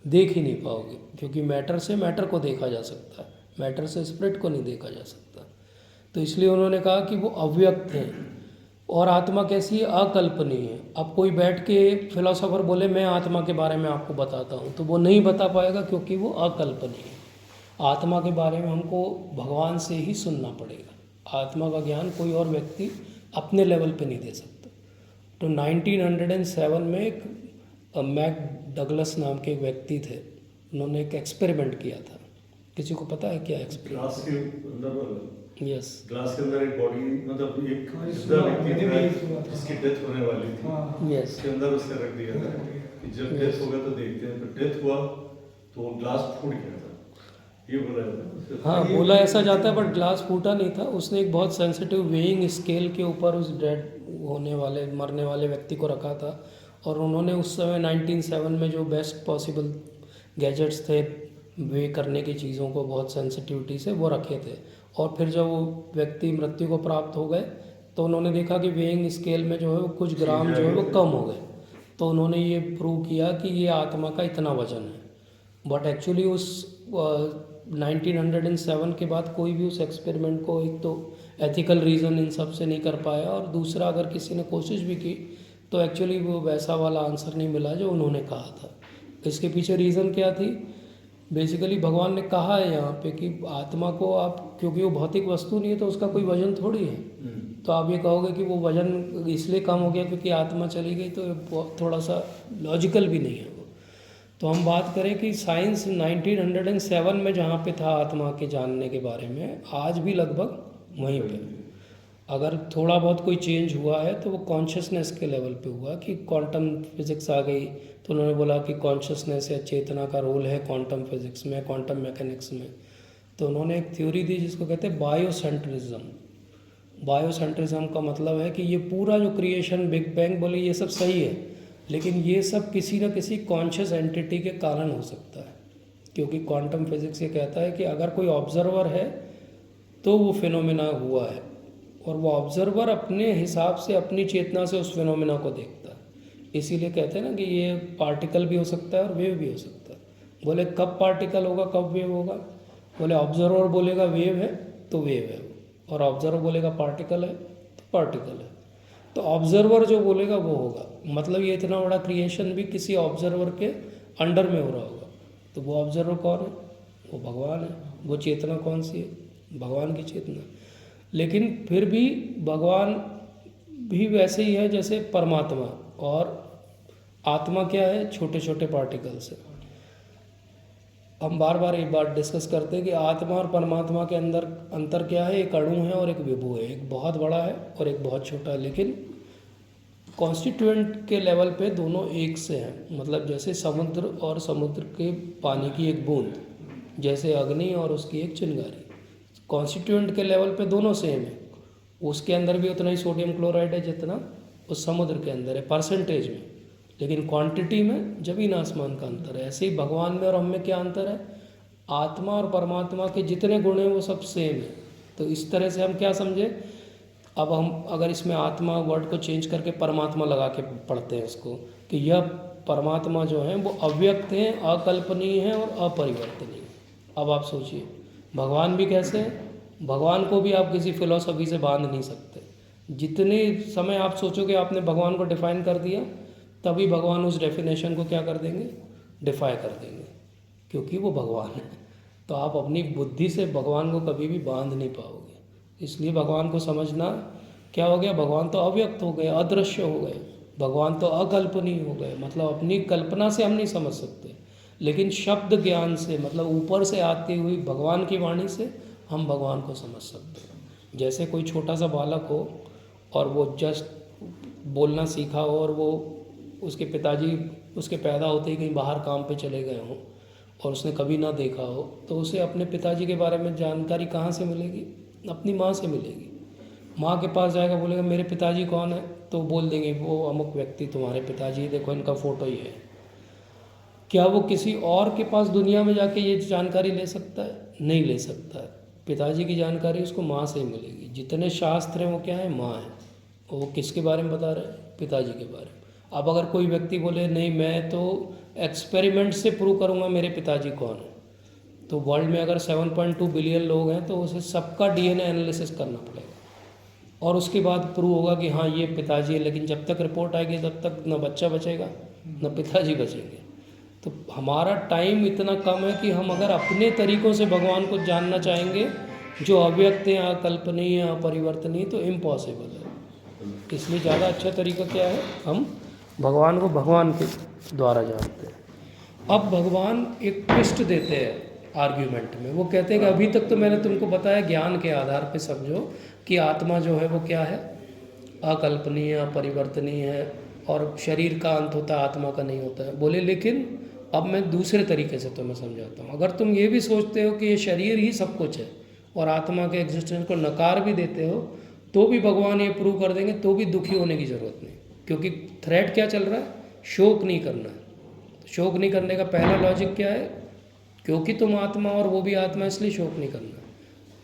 देख ही नहीं पाओगे, क्योंकि मैटर से मैटर को देखा जा सकता है, मैटर से स्पिरिट को नहीं देखा जा सकता। तो इसलिए उन्होंने कहा कि वो अव्यक्त हैं। और आत्मा कैसी है, अकल्पनीय है। अब कोई बैठ के फिलोसोफर बोले मैं आत्मा के बारे में आपको बताता हूँ, तो वो नहीं बता पाएगा, क्योंकि वो अकल्पनीय है। आत्मा के बारे में हमको भगवान से ही सुनना पड़ेगा। आत्मा का ज्ञान कोई और व्यक्ति अपने लेवल पे नहीं दे सकता। तो 1907 में एक मैक डगलस नाम के एक व्यक्ति थे, उन्होंने एक एक्सपेरिमेंट किया था। किसी को पता है क्या एक्सपेरिमेंट? ग्लास के अंदर यस, ग्लास के अंदर एक बॉडी, मतलब एक जिंदा व्यक्ति था जिसकी डेथ होने वाली थी, यस, उसके अंदर उसने रख दिया था कि जब डेथ होगा तो देखते हैं। तो डेथ हुआ तो वो ग्लास फूट गया था, ये बोला जाता है। हाँ बोला ऐसा जाता है, बट ग्लास फूटा नहीं था। उसने एक बहुत सेंसिटिव वेइंग स्केल के ऊपर उस डेड होने वाले मरने वाले व्यक्ति को रखा था, और उन्होंने उस समय 1907 में जो बेस्ट पॉसिबल गैजेट्स थे वे करने की चीज़ों को बहुत सेंसिटिविटी से वो रखे थे। और फिर जब वो व्यक्ति मृत्यु को प्राप्त हो गए तो उन्होंने देखा कि वेइंग स्केल में जो है वो कुछ ग्राम जो है वो कम हो गए। तो उन्होंने ये प्रूव किया कि ये आत्मा का इतना वजन है। बट एक्चुअली उस 1907 के बाद कोई भी उस एक्सपेरिमेंट को एक तो एथिकल रीज़न इन सब से नहीं कर पाया, और दूसरा अगर किसी ने कोशिश भी की तो एक्चुअली वो वैसा वाला आंसर नहीं मिला जो उन्होंने कहा था। इसके पीछे रीज़न क्या थी? बेसिकली भगवान ने कहा है यहाँ पे कि आत्मा को आप, क्योंकि वो भौतिक वस्तु नहीं है तो उसका कोई वजन थोड़ी है। तो आप ये कहोगे कि वो वजन इसलिए कम हो गया क्योंकि आत्मा चली गई, तो ये थोड़ा सा लॉजिकल भी नहीं है वो। तो हम बात करें कि साइंस 1907 में जहाँ पे था आत्मा के जानने के बारे में, आज भी लगभग वहीं पे। अगर थोड़ा बहुत कोई चेंज हुआ है तो वो कॉन्शियसनेस के लेवल पे हुआ कि क्वांटम फिजिक्स आ गई, तो उन्होंने बोला कि कॉन्शियसनेस या चेतना का रोल है क्वांटम फिजिक्स में, क्वांटम मैकेनिक्स में। तो उन्होंने एक थ्योरी दी जिसको कहते हैं बायोसेंट्रिज्म। बायोसेंट्रिज्म का मतलब है कि ये पूरा जो क्रिएशन, बिग बैंग बोले, ये सब सही है, लेकिन ये सब किसी न किसी कॉन्शियस एंटिटी के कारण हो सकता है। क्योंकि क्वांटम फिजिक्स ये कहता है कि अगर कोई ऑब्जर्वर है तो वो फिनोमेना हुआ है, और वो ऑब्जर्वर अपने हिसाब से, अपनी चेतना से उस फिनोमेना को देखता है। इसीलिए कहते हैं ना कि ये पार्टिकल भी हो सकता है और वेव भी हो सकता है। बोले कब पार्टिकल होगा, कब वेव होगा? बोले ऑब्जर्वर बोलेगा वेव है तो वेव है, और ऑब्जर्वर बोलेगा पार्टिकल है तो पार्टिकल है। तो ऑब्जर्वर जो बोलेगा वो होगा। मतलब ये इतना बड़ा क्रिएशन भी किसी ऑब्जर्वर के अंडर में हो रहा होगा। तो वो ऑब्जर्वर कौन है? वो भगवान है। वो चेतना कौन सी है? भगवान की चेतना। लेकिन फिर भी भगवान भी वैसे ही है जैसे परमात्मा, और आत्मा क्या है? छोटे छोटे पार्टिकल्स है। हम बार बार एक बात डिस्कस करते हैं कि आत्मा और परमात्मा के अंदर अंतर क्या है। एक अणु है और एक विभु है, एक बहुत बड़ा है और एक बहुत छोटा है, लेकिन कॉन्स्टिट्यूएंट के लेवल पे दोनों एक से हैं। मतलब जैसे समुद्र और समुद्र के पानी की एक बूंद, जैसे अग्नि और उसकी एक चिंगारी। कॉन्स्टिट्यूएंट के लेवल पे दोनों सेम है। उसके अंदर भी उतना ही सोडियम क्लोराइड है जितना उस समुद्र के अंदर है परसेंटेज में, लेकिन क्वांटिटी में ज़मीन आसमान का अंतर है। ऐसे ही भगवान में और हम में क्या अंतर है? आत्मा और परमात्मा के जितने गुण हैं वो सब सेम है। तो इस तरह से हम क्या समझे? अब हम अगर इसमें आत्मा वर्ड को चेंज करके परमात्मा लगा के पढ़ते हैं उसको, कि यह परमात्मा जो है वो अव्यक्त हैं, अकल्पनीय हैं और अपरिवर्तनीय। अब आप सोचिए भगवान भी कैसे हैं? भगवान को भी आप किसी फिलॉसफी से बांध नहीं सकते। जितने समय आप सोचोगे आपने भगवान को डिफाइन कर दिया, तभी भगवान उस डेफिनेशन को क्या कर देंगे? डिफाई कर देंगे, क्योंकि वो भगवान है। तो आप अपनी बुद्धि से भगवान को कभी भी बांध नहीं पाओगे। इसलिए भगवान को समझना क्या हो गया, भगवान तो अव्यक्त हो गए, अदृश्य हो गए, भगवान तो अकल्पनीय हो गए। मतलब अपनी कल्पना से हम नहीं समझ सकते, लेकिन शब्द ज्ञान से, मतलब ऊपर से आती हुई भगवान की वाणी से हम भगवान को समझ सकते हैं। जैसे कोई छोटा सा बालक हो और वो जस्ट बोलना सीखा हो और वो उसके पिताजी उसके पैदा होते ही कहीं बाहर काम पे चले गए हों और उसने कभी ना देखा हो, तो उसे अपने पिताजी के बारे में जानकारी कहाँ से मिलेगी? अपनी माँ से मिलेगी। माँ के पास जाएगा, बोलेगा मेरे पिताजी कौन है, तो बोल देंगे वो अमुक व्यक्ति तुम्हारे पिताजी, देखो इनका फ़ोटो ही है। क्या वो किसी और के पास दुनिया में जाके ये जानकारी ले सकता है? नहीं ले सकता है। पिताजी की जानकारी उसको माँ से ही मिलेगी। जितने शास्त्र हैं वो क्या है, माँ है। वो किसके बारे में बता रहे हैं? पिताजी के बारे में। अब अगर कोई व्यक्ति बोले नहीं मैं तो एक्सपेरिमेंट से प्रूव करूँगा मेरे पिताजी कौन है, तो वर्ल्ड में अगर 7.2 बिलियन लोग हैं तो उसे सबका डीएनए एनालिसिस करना पड़ेगा और उसके बाद प्रूव होगा कि हाँ ये पिताजी है। लेकिन जब तक रिपोर्ट आएगी तब तक न बच्चा बचेगा न पिताजी बचेंगे। तो हमारा टाइम इतना कम है कि हम अगर अपने तरीक़ों से भगवान को जानना चाहेंगे जो अव्यक्त है, अकल्पनीय, अपरिवर्तनीय, तो इम्पॉसिबल है। इसलिए ज़्यादा अच्छा तरीका क्या है, हम भगवान को भगवान के द्वारा जानते हैं। अब भगवान एक ट्विस्ट देते हैं आर्ग्यूमेंट में। वो कहते हैं कि अभी तक तो मैंने तुमको बताया ज्ञान के आधार पे समझो कि आत्मा जो है वो क्या है, अकल्पनीय, अपरिवर्तनीय है और शरीर का अंत होता है, आत्मा का नहीं होता है। बोले लेकिन अब मैं दूसरे तरीके से तुम्हें समझाता हूँ। अगर तुम ये भी सोचते हो कि ये शरीर ही सब कुछ है और आत्मा के एग्जिस्टेंस को नकार भी देते हो, तो भी भगवान ये प्रूव कर देंगे, तो भी दुखी होने की ज़रूरत नहीं। क्योंकि थ्रेड क्या चल रहा है, शोक नहीं करना है। शोक नहीं करने का पहला लॉजिक क्या है, क्योंकि तुम आत्मा और वो भी आत्मा, इसलिए शोक नहीं करना।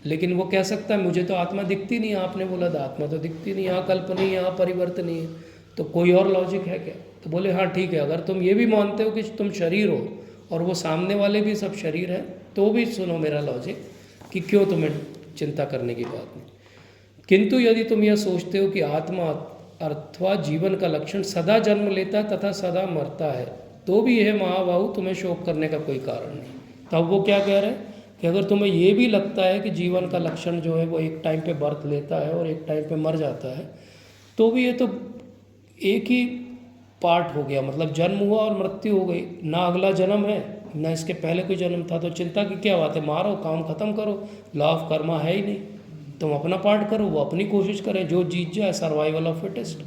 लेकिन वो कह सकता है मुझे तो आत्मा दिखती नहीं, आपने बोला था आत्मा तो दिखती नहीं, अकल्पनीय, अपरिवर्तनीय, तो कोई और लॉजिक है क्या? तो बोले हाँ ठीक है, अगर तुम ये भी मानते हो कि तुम शरीर हो और वो सामने वाले भी सब शरीर है, तो भी सुनो मेरा लॉजिक कि क्यों तुम्हें चिंता करने की बात नहीं। किंतु यदि तुम यह सोचते हो कि आत्मा अथवा जीवन का लक्षण सदा जन्म लेता है तथा सदा मरता है, तो भी यह महाबाहु तुम्हें शोक करने का कोई कारण नहीं। तब वो क्या कह रहे हैं कि अगर तुम्हें ये भी लगता है कि जीवन का लक्षण जो है वो एक टाइम पे बर्थ लेता है और एक टाइम पे मर जाता है, तो भी ये तो एक ही पार्ट हो गया। मतलब जन्म हुआ और मृत्यु हो गई, ना अगला जन्म है ना इसके पहले कोई जन्म था, तो चिंता की क्या बात है? मारो, काम खत्म करो, लॉ ऑफ कर्मा है ही नहीं। तुम अपना पार्ट करो, वो अपनी कोशिश करें, जो जीत जाए, सर्वाइवल ऑफ फिटेस्ट।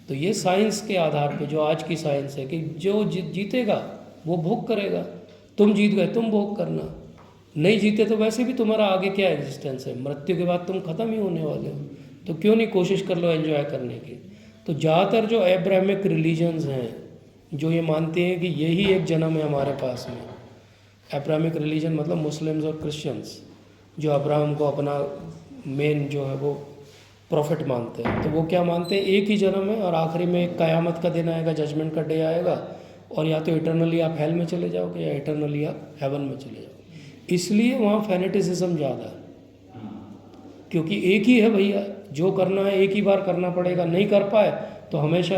तो ये साइंस के आधार पे, जो आज की साइंस है कि जो जीतेगा वो भोग करेगा। तुम जीत गए, तुम भोग करना, नहीं जीते तो वैसे भी तुम्हारा आगे क्या एग्जिस्टेंस है, मृत्यु के बाद तुम खत्म ही होने वाले हो, तो क्यों नहीं कोशिश कर लो एंजॉय करने की। तो ज़्यादातर जो एब्राहमिक रिलीजन्स हैं जो ये मानते हैं कि यही एक जन्म है हमारे पास में, एब्राहमिक रिलीजन मतलब मुस्लिम्स और क्रिश्चियंस, जो अब्राहम को अपना मेन जो है वो प्रॉफिट मानते हैं, तो वो क्या मानते हैं, एक ही जन्म है और आखिरी में एक क़यामत का दिन आएगा, जजमेंट का डे आएगा, और या तो इटरनली आप हेल में चले जाओगे या इटरनली आप हेवन में चले जाओगे। इसलिए वहाँ फेनेटिसिज्म ज़्यादा है, क्योंकि एक ही है भैया, जो करना है एक ही बार करना पड़ेगा। नहीं कर पाए तो हमेशा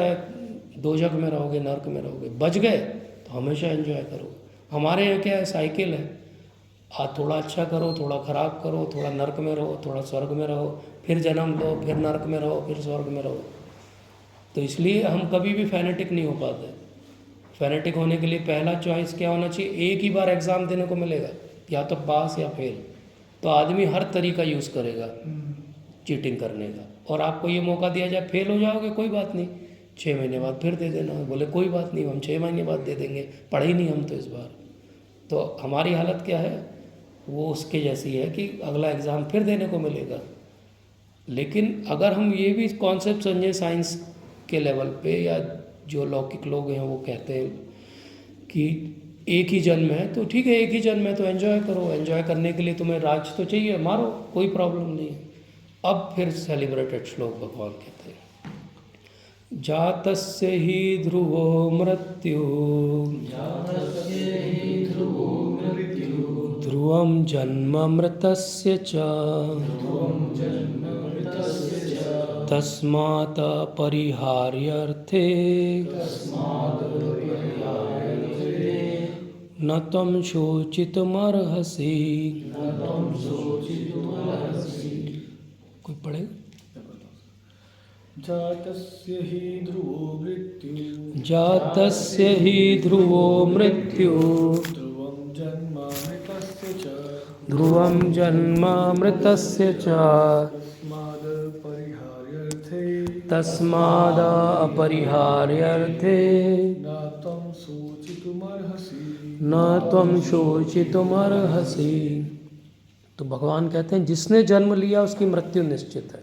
दोजख में रहोगे, नर्क में रहोगे। बच गए तो हमेशा एंजॉय करो। हमारे यहाँ क्या है, साइकिल है, आज थोड़ा अच्छा करो, थोड़ा ख़राब करो, थोड़ा नर्क में रहो, थोड़ा स्वर्ग में रहो, फिर जन्म लो, फिर नर्क में रहो, फिर स्वर्ग में रहो। तो इसलिए हम कभी भी फैनेटिक नहीं हो पाते। फैनेटिक होने के लिए पहला चॉइस क्या होना चाहिए, एक ही बार एग्ज़ाम देने को मिलेगा, या तो पास या फेल। तो आदमी हर तरीका यूज़ करेगा चीटिंग करने का, और आपको ये मौका दिया जाए फेल हो जाओगे कोई बात नहीं, 6 महीने बाद फिर दे देना। बोले कोई बात नहीं, हम 6 महीने बाद दे देंगे, पढ़े ही नहीं हम तो इस बार। तो हमारी हालत क्या है, वो उसके जैसी है कि अगला एग्ज़ाम फिर देने को मिलेगा। लेकिन अगर हम ये भी कॉन्सेप्ट समझें साइंस के लेवल पे, या जो लौकिक लोग हैं वो कहते हैं कि एक ही जन्म है, तो ठीक है, एक ही जन्म है तो एंजॉय करो। एंजॉय करने के लिए तुम्हें राज तो चाहिए, मारो, कोई प्रॉब्लम नहीं है। अब फिर सेलिब्रेटेड श्लोक भगवान कहते हैं, जातस्य ही ध्रुवो मृत्यु ध्रुवं जन्म मृतस्य च तस्मात् परिहार्यर्थे न त्वं शोचितुमर्हसि। न त्वं शोचितुमर्हसि। कोई पढ़ेगा? जातस्य हि ध्रुवो मृत्युः। जातस्य हि ध्रुवो मृत्युः। ध्रुवं जन्मामृतस्य च। ध्रुवं जन्मामृतस्य च। तस्मादपरिहार्यर्थे न त्वं शोचितुमर्हसि। न त्वं शोचितुमर्हसि। तो भगवान कहते हैं जिसने जन्म लिया उसकी मृत्यु निश्चित है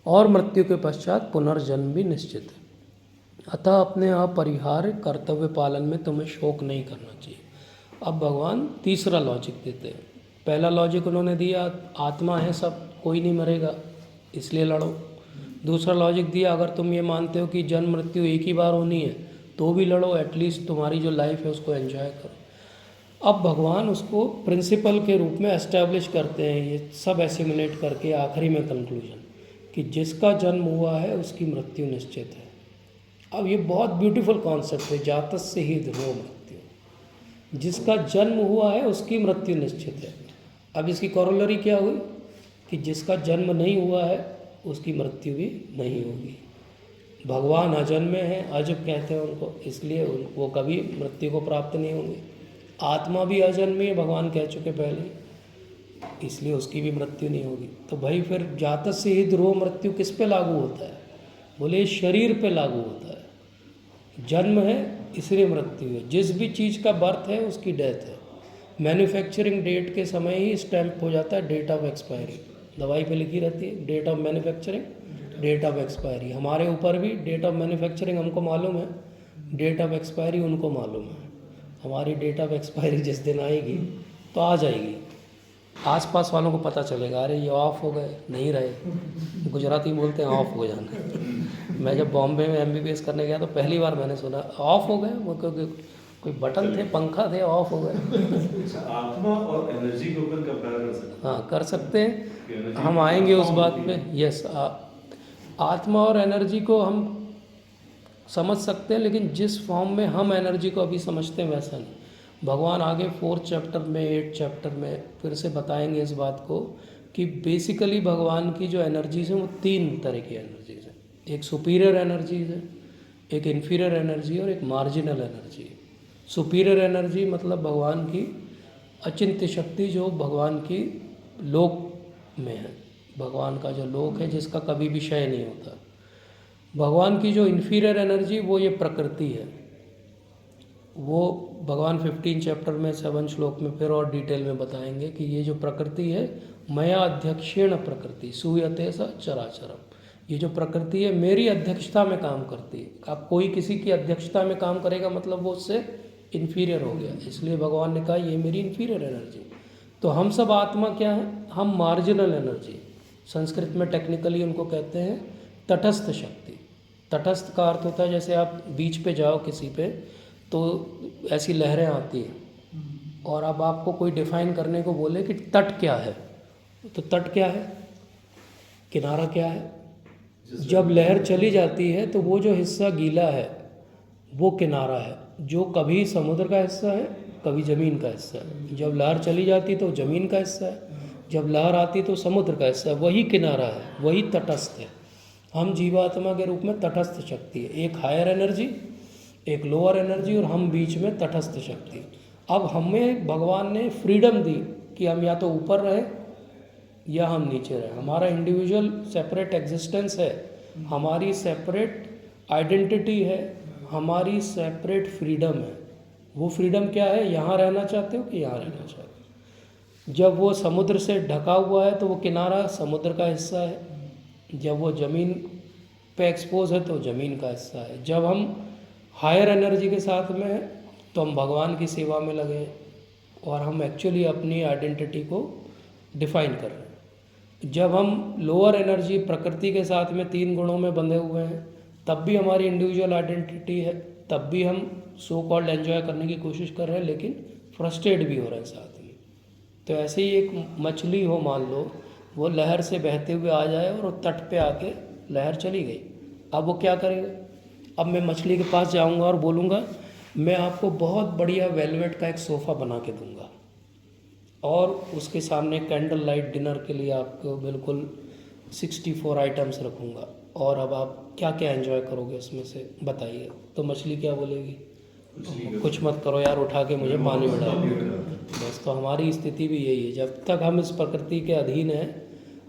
और मृत्यु के पश्चात पुनर्जन्म भी निश्चित है। अतः अपने अपरिहार्य कर्तव्य पालन में तुम्हें शोक नहीं करना चाहिए। अब भगवान तीसरा लॉजिक देते हैं। पहला लॉजिक उन्होंने दिया आत्मा है सब, कोई नहीं मरेगा इसलिए लड़ो। दूसरा लॉजिक दिया अगर तुम ये मानते हो कि जन्म मृत्यु एक ही बार होनी है तो भी लड़ो, एटलीस्ट तुम्हारी जो लाइफ है उसको एंजॉय करो। अब भगवान उसको प्रिंसिपल के रूप में एस्टैब्लिश करते हैं, ये सब एसिमुलेट करके आखिरी में कंक्लूजन कि जिसका जन्म हुआ है उसकी मृत्यु निश्चित है। अब ये बहुत ब्यूटीफुल कॉन्सेप्ट है, जातस्य हि ध्रुवो मृत्यु। जिसका जन्म हुआ है उसकी मृत्यु निश्चित है। अब इसकी कॉरोलरी क्या हुई कि जिसका जन्म नहीं हुआ है उसकी मृत्यु भी नहीं होगी। भगवान अजन्मे हैं, अजब कहते हैं उनको, इसलिए वो कभी मृत्यु को प्राप्त नहीं होंगे। आत्मा भी अजन्मी है, भगवान कह चुके पहले, इसलिए उसकी भी मृत्यु नहीं होगी। तो भाई फिर जातस्य हि ध्रुवो मृत्यु किस पे लागू होता है? बोले शरीर पे लागू होता है। जन्म है इसलिए मृत्यु है। जिस भी चीज़ का बर्थ है उसकी डेथ है। मैन्युफैक्चरिंग डेट के समय ही स्टैम्प हो जाता है डेट ऑफ एक्सपायरी। दवाई पे लिखी रहती है date of manufacturing, date of expiry. हमारे ऊपर भी डेट ऑफ मैन्युफैक्चरिंग हमको मालूम है, डेट ऑफ एक्सपायरी उनको मालूम है। हमारी डेट ऑफ एक्सपायरी जिस दिन आएगी तो आ जाएगी, आसपास वालों को पता चलेगा अरे ये ऑफ हो गए, नहीं रहे। गुजराती बोलते हैं ऑफ हो जाना। मैं जब बॉम्बे में MBBS करने गया तो पहली बार मैंने सुना ऑफ हो गए। वो कोई बटन थे, पंखा थे, ऑफ हो गए। आत्मा और एनर्जी के ऊपर कंपेयर कर सकते हैं। हाँ कर सकते हैं, हम आएंगे उस बात पे। यस, आत्मा और एनर्जी को हम समझ सकते हैं, लेकिन जिस फॉर्म में हम एनर्जी को अभी समझते हैं वैसा नहीं। भगवान आगे 4th चैप्टर में 8th चैप्टर में फिर से बताएंगे इस बात को कि बेसिकली भगवान की जो एनर्जीज हैं वो 3 तरह की एनर्जीज हैं। एक सुपीरियर एनर्जीज है, एक इन्फीरियर एनर्जी और एक मार्जिनल एनर्जी। सुपीरियर एनर्जी मतलब भगवान की अचिंत्य शक्ति जो भगवान की लोक में है, भगवान का जो लोक है जिसका कभी भी क्षय नहीं होता। भगवान की जो इन्फीरियर एनर्जी वो ये प्रकृति है। वो भगवान 15 चैप्टर में 7 श्लोक में फिर और डिटेल में बताएंगे कि ये जो प्रकृति है मया अध्यक्षेण प्रकृति सूयते स चराचरम। ये जो प्रकृति है मेरी अध्यक्षता में काम करती है। अब कोई किसी की अध्यक्षता में काम करेगा मतलब वो उससे इन्फीरियर हो गया, इसलिए भगवान ने कहा ये मेरी इन्फीरियर एनर्जी। तो हम सब आत्मा क्या है? हम मार्जिनल एनर्जी, संस्कृत में टेक्निकली उनको कहते हैं तटस्थ शक्ति। तटस्थ का अर्थ होता है जैसे आप बीच पे जाओ किसी पे तो ऐसी लहरें आती हैं और अब आपको कोई डिफाइन करने को बोले कि तट क्या है, तो तट क्या है, किनारा क्या है। जब लहर चली जाती है तो वो जो हिस्सा गीला है वो किनारा है, जो कभी समुद्र का हिस्सा है कभी ज़मीन का हिस्सा है। जब लहर चली जाती तो ज़मीन का हिस्सा है, जब लहर आती तो समुद्र का हिस्सा है। वही किनारा है, वही तटस्थ है। हम जीवात्मा के रूप में तटस्थ शक्ति है, एक हायर एनर्जी एक लोअर एनर्जी और हम बीच में तटस्थ शक्ति। अब हमें भगवान ने फ्रीडम दी कि हम या तो ऊपर रहे या हम नीचे रहे। हमारा इंडिविजुअल सेपरेट एग्जिस्टेंस है, हमारी सेपरेट आइडेंटिटी है, हमारी सेपरेट फ्रीडम है। वो फ्रीडम क्या है? यहाँ रहना चाहते हो कि यहाँ रहना चाहते हो। जब वो समुद्र से ढका हुआ है तो वो किनारा समुद्र का हिस्सा है, जब वो ज़मीन पे एक्सपोज है तो ज़मीन का हिस्सा है। जब हम हायर एनर्जी के साथ में है तो हम भगवान की सेवा में लगे और हम एक्चुअली अपनी आइडेंटिटी को डिफाइन कर रहे हैं। जब हम लोअर एनर्जी प्रकृति के साथ में 3 गुणों में बंधे हुए हैं तब भी हमारी इंडिविजुअल आइडेंटिटी है, तब भी हम सो कॉल्ड एंजॉय करने की कोशिश कर रहे हैं, लेकिन फ्रस्ट्रेट भी हो रहे हैं साथ में। तो ऐसे ही एक मछली हो, मान लो वो लहर से बहते हुए आ जाए और वो तट पे आके लहर चली गई। अब वो क्या करेगा? अब मैं मछली के पास जाऊंगा और बोलूँगा मैं आपको बहुत बढ़िया वेलवेट का एक सोफ़ा बना के दूंगा और उसके सामने कैंडल लाइट डिनर के लिए आपको बिल्कुल 64 आइटम्स रखूँगा। और अब आप क्या क्या एंजॉय करोगे उसमें से बताइए। तो मछली क्या बोलेगी, कुछ मत करो यार, उठा के मुझे पानी में डाल दो। बस तो हमारी स्थिति भी यही है, जब तक हम इस प्रकृति के अधीन हैं,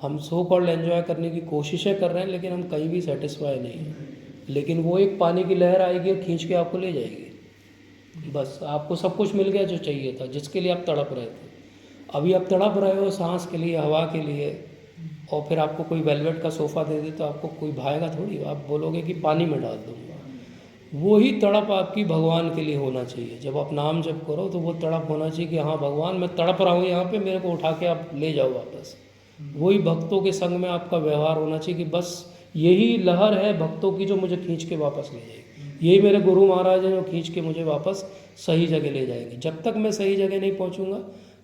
हम सो कॉल्ड एंजॉय करने की कोशिशें कर रहे हैं, लेकिन हम कहीं भी सेटिस्फाई नहीं हैं। लेकिन वो एक पानी की लहर आएगी और खींच के आपको ले जाएगी। बस आपको सब कुछ मिल गया जो चाहिए था, जिसके लिए आप तड़प रहे थे। अभी आप तड़प रहे हो सांस के लिए, हवा के लिए, और फिर आपको कोई वेलवेट का सोफ़ा दे दे तो आपको कोई भाएगा थोड़ी, आप बोलोगे कि पानी में डाल दूँगा। वही तड़प आपकी भगवान के लिए होना चाहिए। जब आप नाम जप करो तो वो तड़प होना चाहिए कि हाँ भगवान, मैं तड़प रहा हूँ यहाँ पे, मेरे को उठा के आप ले जाओ वापस। वही भक्तों के संग में आपका व्यवहार होना चाहिए कि बस यही लहर है भक्तों की जो मुझे खींच के वापस ले जाएगी। यही मेरे गुरु महाराज हैं जो खींच के मुझे वापस सही जगह ले जाएंगे। जब तक मैं सही जगह नहीं पहुँचूँगा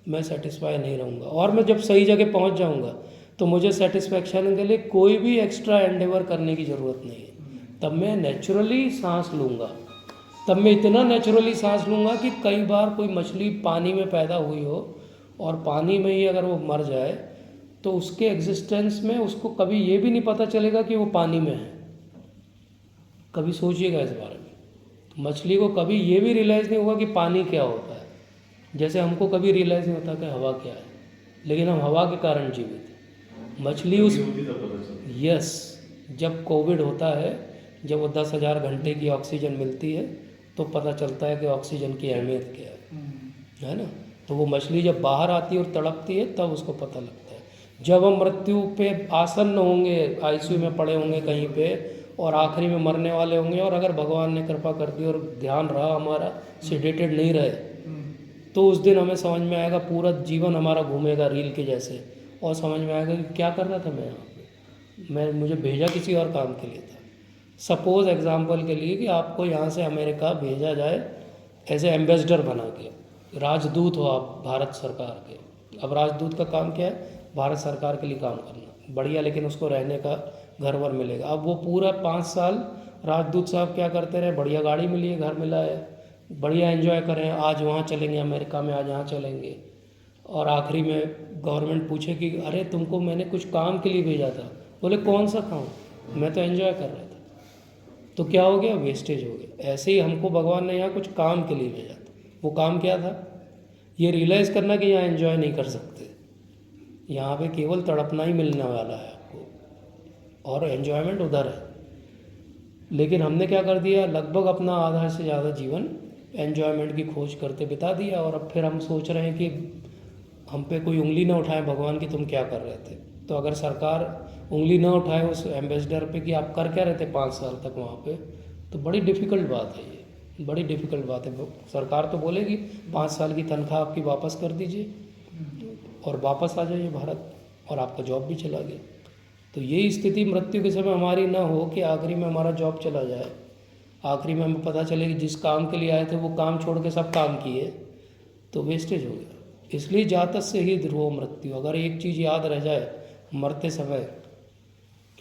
मैं सेटिस्फाई नहीं रहूँगा। और मैं जब सही जगह पहुँच जाऊँगा तो मुझे सेटिस्फेक्शन के लिए कोई भी एक्स्ट्रा एंडेवर करने की ज़रूरत नहीं है। तब मैं नेचुरली सांस लूँगा, तब मैं इतना नेचुरली सांस लूँगा कि कई बार कोई मछली पानी में पैदा हुई हो और पानी में ही अगर वो मर जाए तो उसके एग्जिस्टेंस में उसको कभी ये भी नहीं पता चलेगा कि वो पानी में है। कभी सोचिएगा इस बारे में। मछली को कभी ये भी रियलाइज़ नहीं होगा कि पानी क्या होता है, जैसे हमको कभी रियलाइज़ नहीं होता कि हवा क्या है, लेकिन हम हवा के कारण जीवित हैं। मछली उस यस जब कोविड होता है, जब वो 10,000 घंटे की ऑक्सीजन मिलती है तो पता चलता है कि ऑक्सीजन की अहमियत क्या है ना। तो वो मछली जब बाहर आती है और तड़पती है तब उसको पता लगता है। जब हम मृत्यु पे आसन्न होंगे, आईसीयू में पड़े होंगे कहीं पे और आखिरी में मरने वाले होंगे, और अगर भगवान ने कृपा कर दी और ध्यान रहा हमारा, सेडेटेड नहीं रहे, तो उस दिन हमें समझ में आएगा, पूरा जीवन हमारा घूमेगा रील के जैसे, और समझ में आएगा कि क्या कर रहा था मैं यहाँ पे, मुझे भेजा किसी और काम के लिए था। सपोज़ एग्जाम्पल के लिए कि आपको यहाँ से अमेरिका भेजा जाए एज ए एम्बेसडर बना के, राजदूत हो आप भारत सरकार के। अब राजदूत का काम क्या है, भारत सरकार के लिए काम करना, बढ़िया, लेकिन उसको रहने का घर वर मिलेगा। अब वो पूरा 5 साल राजदूत साहब क्या करते रहे, बढ़िया गाड़ी मिली है, घर मिला है, बढ़िया एंजॉय करें, आज वहाँ चलेंगे अमेरिका में, आज यहाँ चलेंगे, और आखिरी में गवर्नमेंट पूछे कि अरे तुमको मैंने कुछ काम के लिए भेजा था, बोले कौन सा काम, मैं तो एंजॉय कर रहा था। तो क्या हो गया, वेस्टेज हो गया। ऐसे ही हमको भगवान ने यहाँ कुछ काम के लिए भेजा था। वो काम क्या था, ये रियलाइज़ करना कि यहाँ एंजॉय नहीं कर सकते, यहाँ पे केवल तड़पना ही मिलने वाला है आपको, और एंजॉयमेंट उधर है। लेकिन हमने क्या कर दिया, लगभग अपना आधा से ज़्यादा जीवन एंजॉयमेंट की खोज करते बिता दिया, और अब फिर हम सोच रहे हैं कि हम पे कोई उंगली ना उठाए भगवान की तुम क्या कर रहे थे। तो अगर सरकार उंगली ना उठाए उस एम्बेसडर पे कि आप कर क्या रहे थे 5 साल तक वहाँ पे, तो बड़ी डिफ़िकल्ट बात है, ये बड़ी डिफ़िकल्ट बात है। सरकार तो बोलेगी 5 साल की तनख्वाह आपकी वापस कर दीजिए और वापस आ जाइए भारत, और आपका जॉब भी चला गया। तो यही स्थिति मृत्यु के समय हमारी ना हो कि आखिरी में हमारा जॉब चला जाए, आखिरी में हमें पता चले कि जिस काम के लिए आए थे वो काम छोड़ के सब काम किए, तो वेस्टेज हो गया। इसलिए जातस्य ही ध्रुवो मृत्यु। अगर एक चीज़ याद रह जाए मरते समय,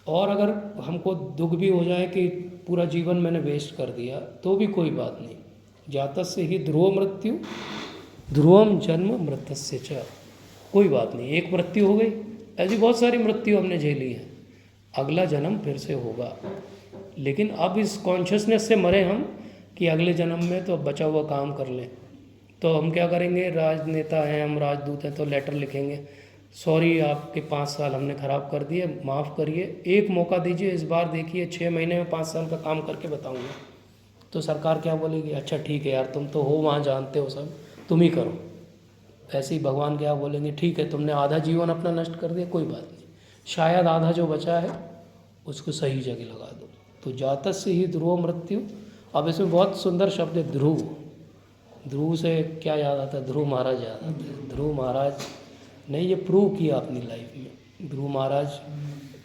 और अगर हमको दुख भी हो जाए कि पूरा जीवन मैंने वेस्ट कर दिया, तो भी कोई बात नहीं। जातस्य ही ध्रुवो मृत्यु, ध्रुवम जन्म मृतस्य च। कोई बात नहीं, एक मृत्यु हो गई, ऐसी बहुत सारी मृत्यु हमने झेली है, अगला जन्म फिर से होगा। लेकिन अब इस कॉन्शियसनेस से मरे हम कि अगले जन्म में तो बचा हुआ काम कर लें। तो हम क्या करेंगे, राजनेता हैं हम, राजदूत हैं, तो लेटर लिखेंगे, सॉरी आपके 5 साल हमने ख़राब कर दिए, माफ़ करिए, एक मौका दीजिए, इस बार देखिए 6 महीने में 5 साल का काम करके बताऊंगा। तो सरकार क्या बोलेगी, अच्छा ठीक है यार, तुम तो हो वहाँ, जानते हो सब, तुम ही करो। ऐसे ही भगवान क्या बोलेंगे, ठीक है तुमने आधा जीवन अपना नष्ट कर दिया, कोई बात नहीं, शायद आधा जो बचा है उसको सही जगह लगा दो। तो जातस्य ही ध्रुव मृत्यु। अब इसमें बहुत सुंदर शब्द है ध्रुव। ध्रुव से क्या याद आता है, ध्रुव महाराज याद आते हैं। ध्रुव महाराज ने ये प्रूव किया अपनी लाइफ में। ध्रुव महाराज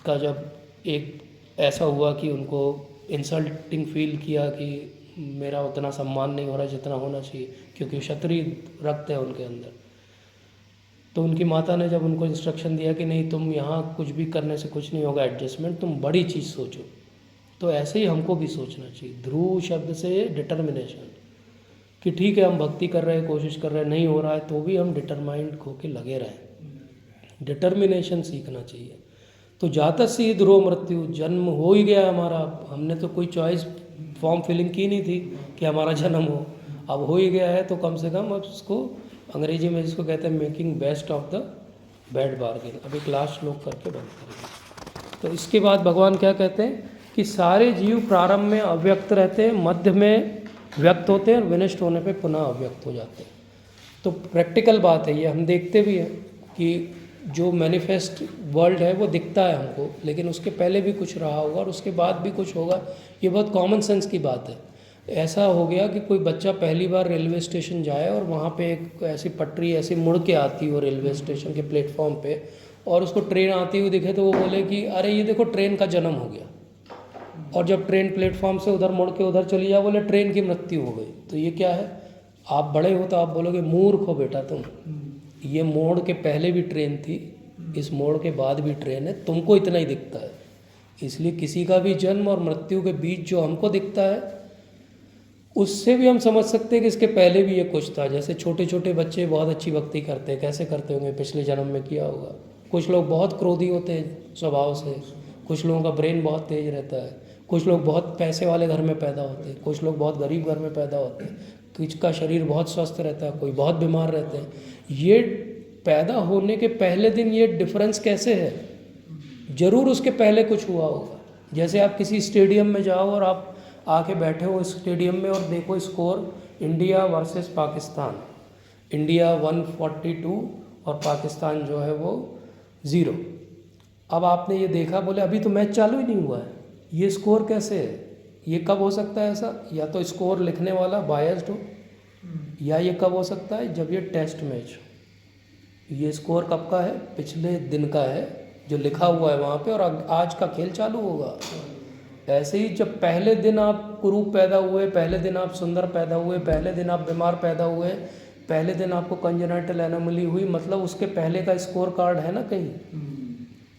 का जब एक ऐसा हुआ कि उनको इंसल्टिंग फील किया कि मेरा उतना सम्मान नहीं हो रहा जितना होना चाहिए, क्योंकि क्षत्रिय रक्त है उनके अंदर। तो उनकी माता ने जब उनको इंस्ट्रक्शन दिया कि नहीं तुम यहाँ कुछ भी करने से कुछ नहीं होगा, एडजस्टमेंट, तुम बड़ी चीज़ सोचो। तो ऐसे ही हमको भी सोचना चाहिए। ध्रुव शब्द से डिटर्मिनेशन, कि ठीक है हम भक्ति कर रहे हैं, कोशिश कर रहे हैं, नहीं हो रहा है तो भी हम डिटरमाइंड होके लगे रहें। डिटर्मिनेशन सीखना चाहिए। तो जातः से ध्रुव मृत्यु, जन्म हो ही गया हमारा, हमने तो कोई चॉइस फॉर्म फिलिंग की नहीं थी कि हमारा जन्म हो, अब हो ही गया है तो कम से कम अब उसको अंग्रेजी में जिसको कहते हैं making best of the bad bargain. अब एक लास्ट श्लोक करके बंद करेंगे। तो इसके बाद भगवान क्या कहते हैं कि सारे जीव प्रारंभ में अव्यक्त रहते हैं, मध्य में व्यक्त होते हैं और विनष्ट होने पे पुनः अव्यक्त हो जाते हैं। तो प्रैक्टिकल बात है ये, हम देखते भी हैं कि जो मैनिफेस्ट वर्ल्ड है वो दिखता है हमको, लेकिन उसके पहले भी कुछ रहा होगा और उसके बाद भी कुछ होगा। ये बहुत कॉमन सेंस की बात है। ऐसा हो गया कि कोई बच्चा पहली बार रेलवे स्टेशन जाए और वहाँ पे एक ऐसी पटरी ऐसी मुड़ के आती हो रेलवे स्टेशन के प्लेटफॉर्म पे, और उसको ट्रेन आती हुई दिखे तो वो बोले कि अरे ये देखो ट्रेन का जन्म हो गया। और जब ट्रेन प्लेटफॉर्म से उधर मुड़ के उधर चली जाए बोले ट्रेन की मृत्यु हो गई। तो ये क्या है? आप बड़े हो तो आप बोलोगे मूर्ख हो बेटा तुम, ये मोड़ के पहले भी ट्रेन थी, इस मोड़ के बाद भी ट्रेन है, तुमको इतना ही दिखता है। इसलिए किसी का भी जन्म और मृत्यु के बीच जो हमको दिखता है उससे भी हम समझ सकते हैं कि इसके पहले भी ये कुछ था। जैसे छोटे छोटे बच्चे बहुत अच्छी भक्ति करते हैं, कैसे करते होंगे? पिछले जन्म में किया होगा। कुछ लोग बहुत क्रोधी होते हैं स्वभाव से, कुछ लोगों का ब्रेन बहुत तेज रहता है, कुछ लोग बहुत पैसे वाले घर में पैदा होते हैं, कुछ लोग बहुत गरीब घर में पैदा होते हैं, कुछ का शरीर बहुत स्वस्थ रहता है, कोई बहुत बीमार रहते हैं। ये पैदा होने के पहले दिन ये डिफरेंस कैसे है? ज़रूर उसके पहले कुछ हुआ होगा। जैसे आप किसी स्टेडियम में जाओ और आप आके बैठे हो स्टेडियम में और देखो score India versus Pakistan, India 142 और पाकिस्तान जो है वो 0। अब आपने ये देखा, बोले अभी तो मैच चालू ही नहीं हुआ है, ये स्कोर कैसे है? ये कब हो सकता है ऐसा? या तो स्कोर लिखने वाला बायस्ड हो, या ये कब हो सकता है? जब ये टेस्ट मैच हो। ये स्कोर कब का है? पिछले दिन का है जो लिखा हुआ है वहाँ पे, और आज का खेल चालू होगा। ऐसे ही जब पहले दिन आप कुरूप पैदा हुए, पहले दिन आप सुंदर पैदा हुए, पहले दिन आप बीमार पैदा हुए, पहले दिन आपको कंजेनाइटल एनोमली हुई, मतलब उसके पहले का स्कोर कार्ड है ना कहीं?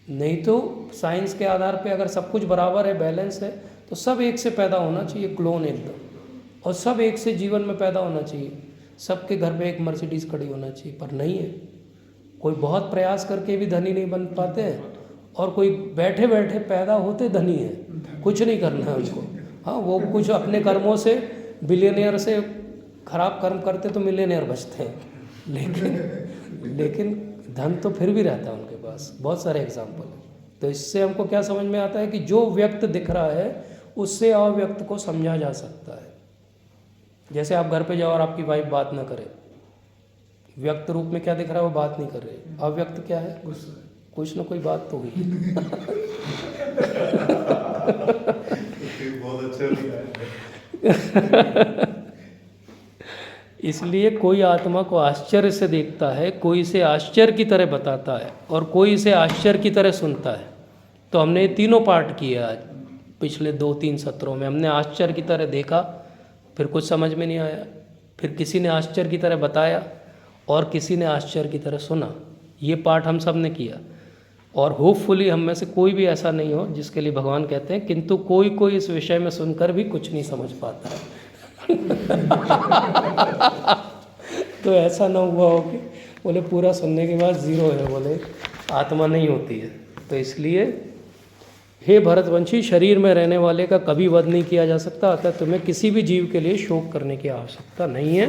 नहीं तो साइंस के आधार पे अगर सब कुछ बराबर है, बैलेंस है, तो सब एक से पैदा होना चाहिए, क्लोन एकदम, और सब एक से जीवन में पैदा होना चाहिए। सबके घर में एक मर्सिडीज़ खड़ी होना चाहिए, पर नहीं है। कोई बहुत प्रयास करके भी धनी नहीं बन पाते हैं, और कोई बैठे बैठे पैदा होते धनी है, कुछ नहीं करना है उनको। हाँ, वो कुछ अपने कर्मों से बिलियनियर से खराब कर्म करते तो मिलियनियर बचते हैं, लेकिन धन तो फिर भी रहता है उनके पास। बहुत सारे एग्जाम्पल हैं। तो इससे हमको क्या समझ में आता है कि जो व्यक्त दिख रहा है उससे अव्यक्त को समझा जा सकता है। जैसे आप घर पे जाओ और आपकी वाइफ बात ना करे, व्यक्त रूप में क्या दिख रहा है? वो बात नहीं कर रही। अव्यक्त क्या है? कुछ ना कोई बात तो हुई। बहुत अच्छा लिखा है। इसलिए कोई आत्मा को आश्चर्य से देखता है, कोई इसे आश्चर्य की तरह बताता है, और कोई इसे आश्चर्य की तरह सुनता है। तो हमने ये तीनों पार्ट किए आज पिछले 2-3 सत्रों में। हमने आश्चर्य की तरह देखा, फिर कुछ समझ में नहीं आया, फिर किसी ने आश्चर्य की तरह बताया, और किसी ने आश्चर्य की तरह सुना। ये पार्ट हम सब ने किया, और होपफुली हम में से कोई भी ऐसा नहीं हो जिसके लिए भगवान कहते हैं किंतु कोई कोई इस विषय में सुनकर भी कुछ नहीं समझ पाता है। तो ऐसा ना हुआ हो कि बोले पूरा सुनने के बाद 0 है, बोले आत्मा नहीं होती है। तो इसलिए हे भरतवंशी, शरीर में रहने वाले का कभी वध नहीं किया जा सकता, अतः तुम्हें किसी भी जीव के लिए शोक करने की आवश्यकता नहीं है।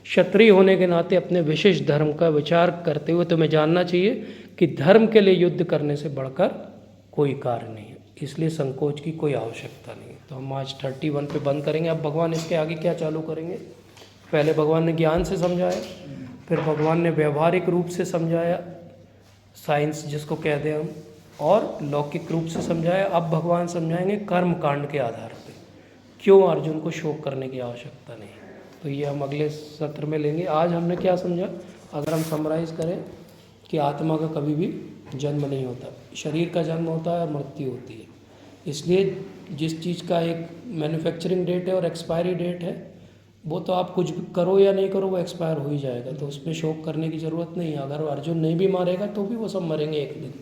क्षत्रिय होने के नाते अपने विशेष धर्म का विचार करते हुए तुम्हें जानना चाहिए कि धर्म के लिए युद्ध करने से बढ़कर कोई कार्य नहीं है, इसलिए संकोच की कोई आवश्यकता नहीं है। तो हम आज 31 पे बंद करेंगे। अब भगवान इसके आगे क्या चालू करेंगे? पहले भगवान ने ज्ञान से समझाया, फिर भगवान ने व्यवहारिक रूप से समझाया, साइंस जिसको कहते हैं हम, और लौकिक रूप से समझाया। अब भगवान समझाएंगे कर्म कांड के आधार पर क्यों अर्जुन को शोक करने की आवश्यकता नहीं। तो ये हम अगले सत्र में लेंगे। आज हमने क्या समझा? अगर हम समराइज़ करें कि आत्मा का कभी भी जन्म नहीं होता, शरीर का जन्म होता है और मृत्यु होती है। इसलिए जिस चीज़ का एक मैन्युफैक्चरिंग डेट है और एक्सपायरी डेट है, वो तो आप कुछ भी करो या नहीं करो वो एक्सपायर हो ही जाएगा, तो उसमें शोक करने की ज़रूरत नहीं है। अगर अर्जुन नहीं भी मारेगा तो भी वो सब मरेंगे एक दिन,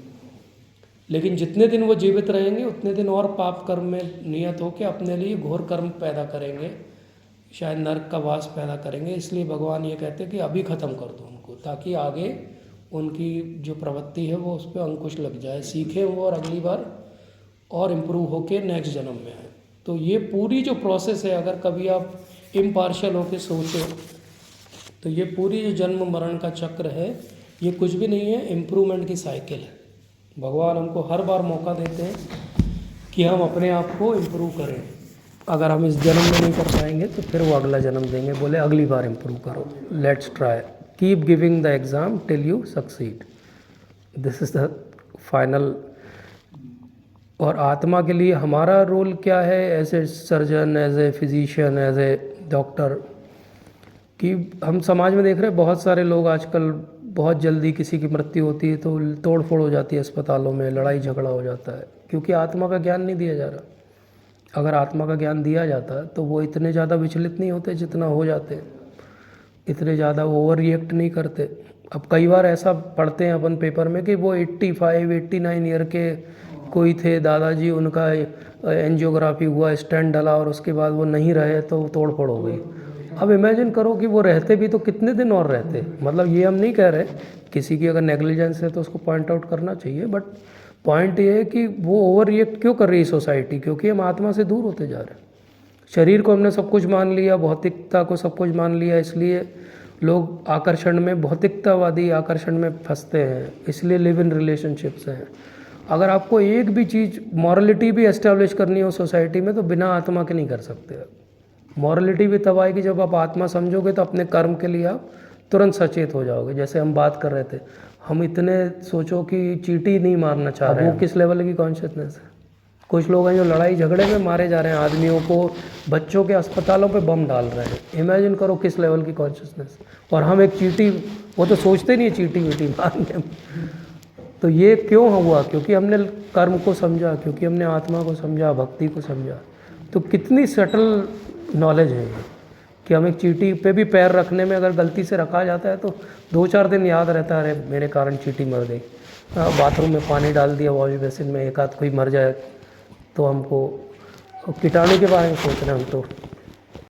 लेकिन जितने दिन वो जीवित रहेंगे उतने दिन और पाप कर्म में नियत होकर अपने लिए घोर कर्म पैदा करेंगे, शायद नर्क का वास पैदा करेंगे। इसलिए भगवान ये कहते हैं कि अभी ख़त्म कर दो उनको, ताकि आगे उनकी जो प्रवृत्ति है वो उस पर अंकुश लग जाए, सीखें वो और अगली बार और इम्प्रूव होके नेक्स्ट जन्म में आए। तो ये पूरी जो प्रोसेस है, अगर कभी आप इम्पार्शियल होके सोचें तो ये पूरी जो जन्म मरण का चक्र है ये कुछ भी नहीं है, इम्प्रूवमेंट की साइकिल है। भगवान हमको हर बार मौका देते हैं कि हम अपने आप को इम्प्रूव करें। अगर हम इस जन्म में नहीं कर पाएंगे तो फिर वो अगला जन्म देंगे, बोले अगली बार इम्प्रूव करो, let's try, keep giving the exam till you succeed, this is the final. और आत्मा के लिए हमारा रोल क्या है as a surgeon, as a physician, as a doctor, कि हम समाज में देख रहे हैं बहुत सारे लोग आजकल बहुत जल्दी किसी की मृत्यु होती है तो तोड़ फोड़ हो जाती है अस्पतालों में, लड़ाई झगड़ा हो जाता है, क्योंकि आत्मा का ज्ञान नहीं दिया जा रहा। अगर आत्मा का ज्ञान दिया जाता तो वो इतने ज़्यादा विचलित नहीं होते जितना हो जाते, इतने ज़्यादा ओवर रिएक्ट नहीं करते। अब कई बार ऐसा पढ़ते हैं अपन पेपर में कि वो 85-89 ईयर के कोई थे दादाजी, उनका एंजियोग्राफी हुआ, स्टेंट डला और उसके बाद वो नहीं रहे तो तोड़ फोड़ हो गई। अब इमेजिन करो कि वो रहते भी तो कितने दिन और रहते। मतलब ये हम नहीं कह रहे किसी की अगर नेग्लिजेंस है तो उसको पॉइंट आउट करना चाहिए, बट पॉइंट ये है कि वो ओवर रिएक्ट क्यों कर रही है सोसाइटी, क्योंकि हम आत्मा से दूर होते जा रहे हैं। शरीर को हमने सब कुछ मान लिया, भौतिकता को सब कुछ मान लिया, इसलिए लोग आकर्षण में, भौतिकतावादी आकर्षण में फंसते हैं, इसलिए लिव इन रिलेशनशिप्स हैं। अगर आपको एक भी चीज़ मॉरलिटी भी एस्टेब्लिश करनी हो सोसाइटी में तो बिना आत्मा के नहीं कर सकते। मॉरलिटी भी तब आएगी जब आप आत्मा समझोगे, तो अपने कर्म के लिए आप तुरंत सचेत हो जाओगे। जैसे हम बात कर रहे थे, हम इतने सोचो कि चींटी नहीं मारना चाह रहे हैं, वो किस लेवल की कॉन्शियसनेस है। कुछ लोग हैं जो लड़ाई झगड़े में मारे जा रहे हैं, आदमियों को, बच्चों के अस्पतालों पे बम डाल रहे हैं। इमेजिन करो किस लेवल की कॉन्शियसनेस। और हम एक चींटी, वो तो सोचते नहीं है चींटी वीटी मारने। तो ये क्यों हुआ? क्योंकि हमने कर्म को समझा, क्योंकि हमने आत्मा को समझा, भक्ति को समझा। तो कितनी सटल नॉलेज है ये कि हम एक चींटी पे भी पैर रखने में अगर गलती से रखा जाता है तो 2-4 दिन याद रहता है, अरे मेरे कारण चींटी मर गई। बाथरूम में पानी डाल दिया, वॉश बेसिन में, एक आध कोई मर जाए तो हमको कीटाणु के बारे में सोच रहे हैं हम तो।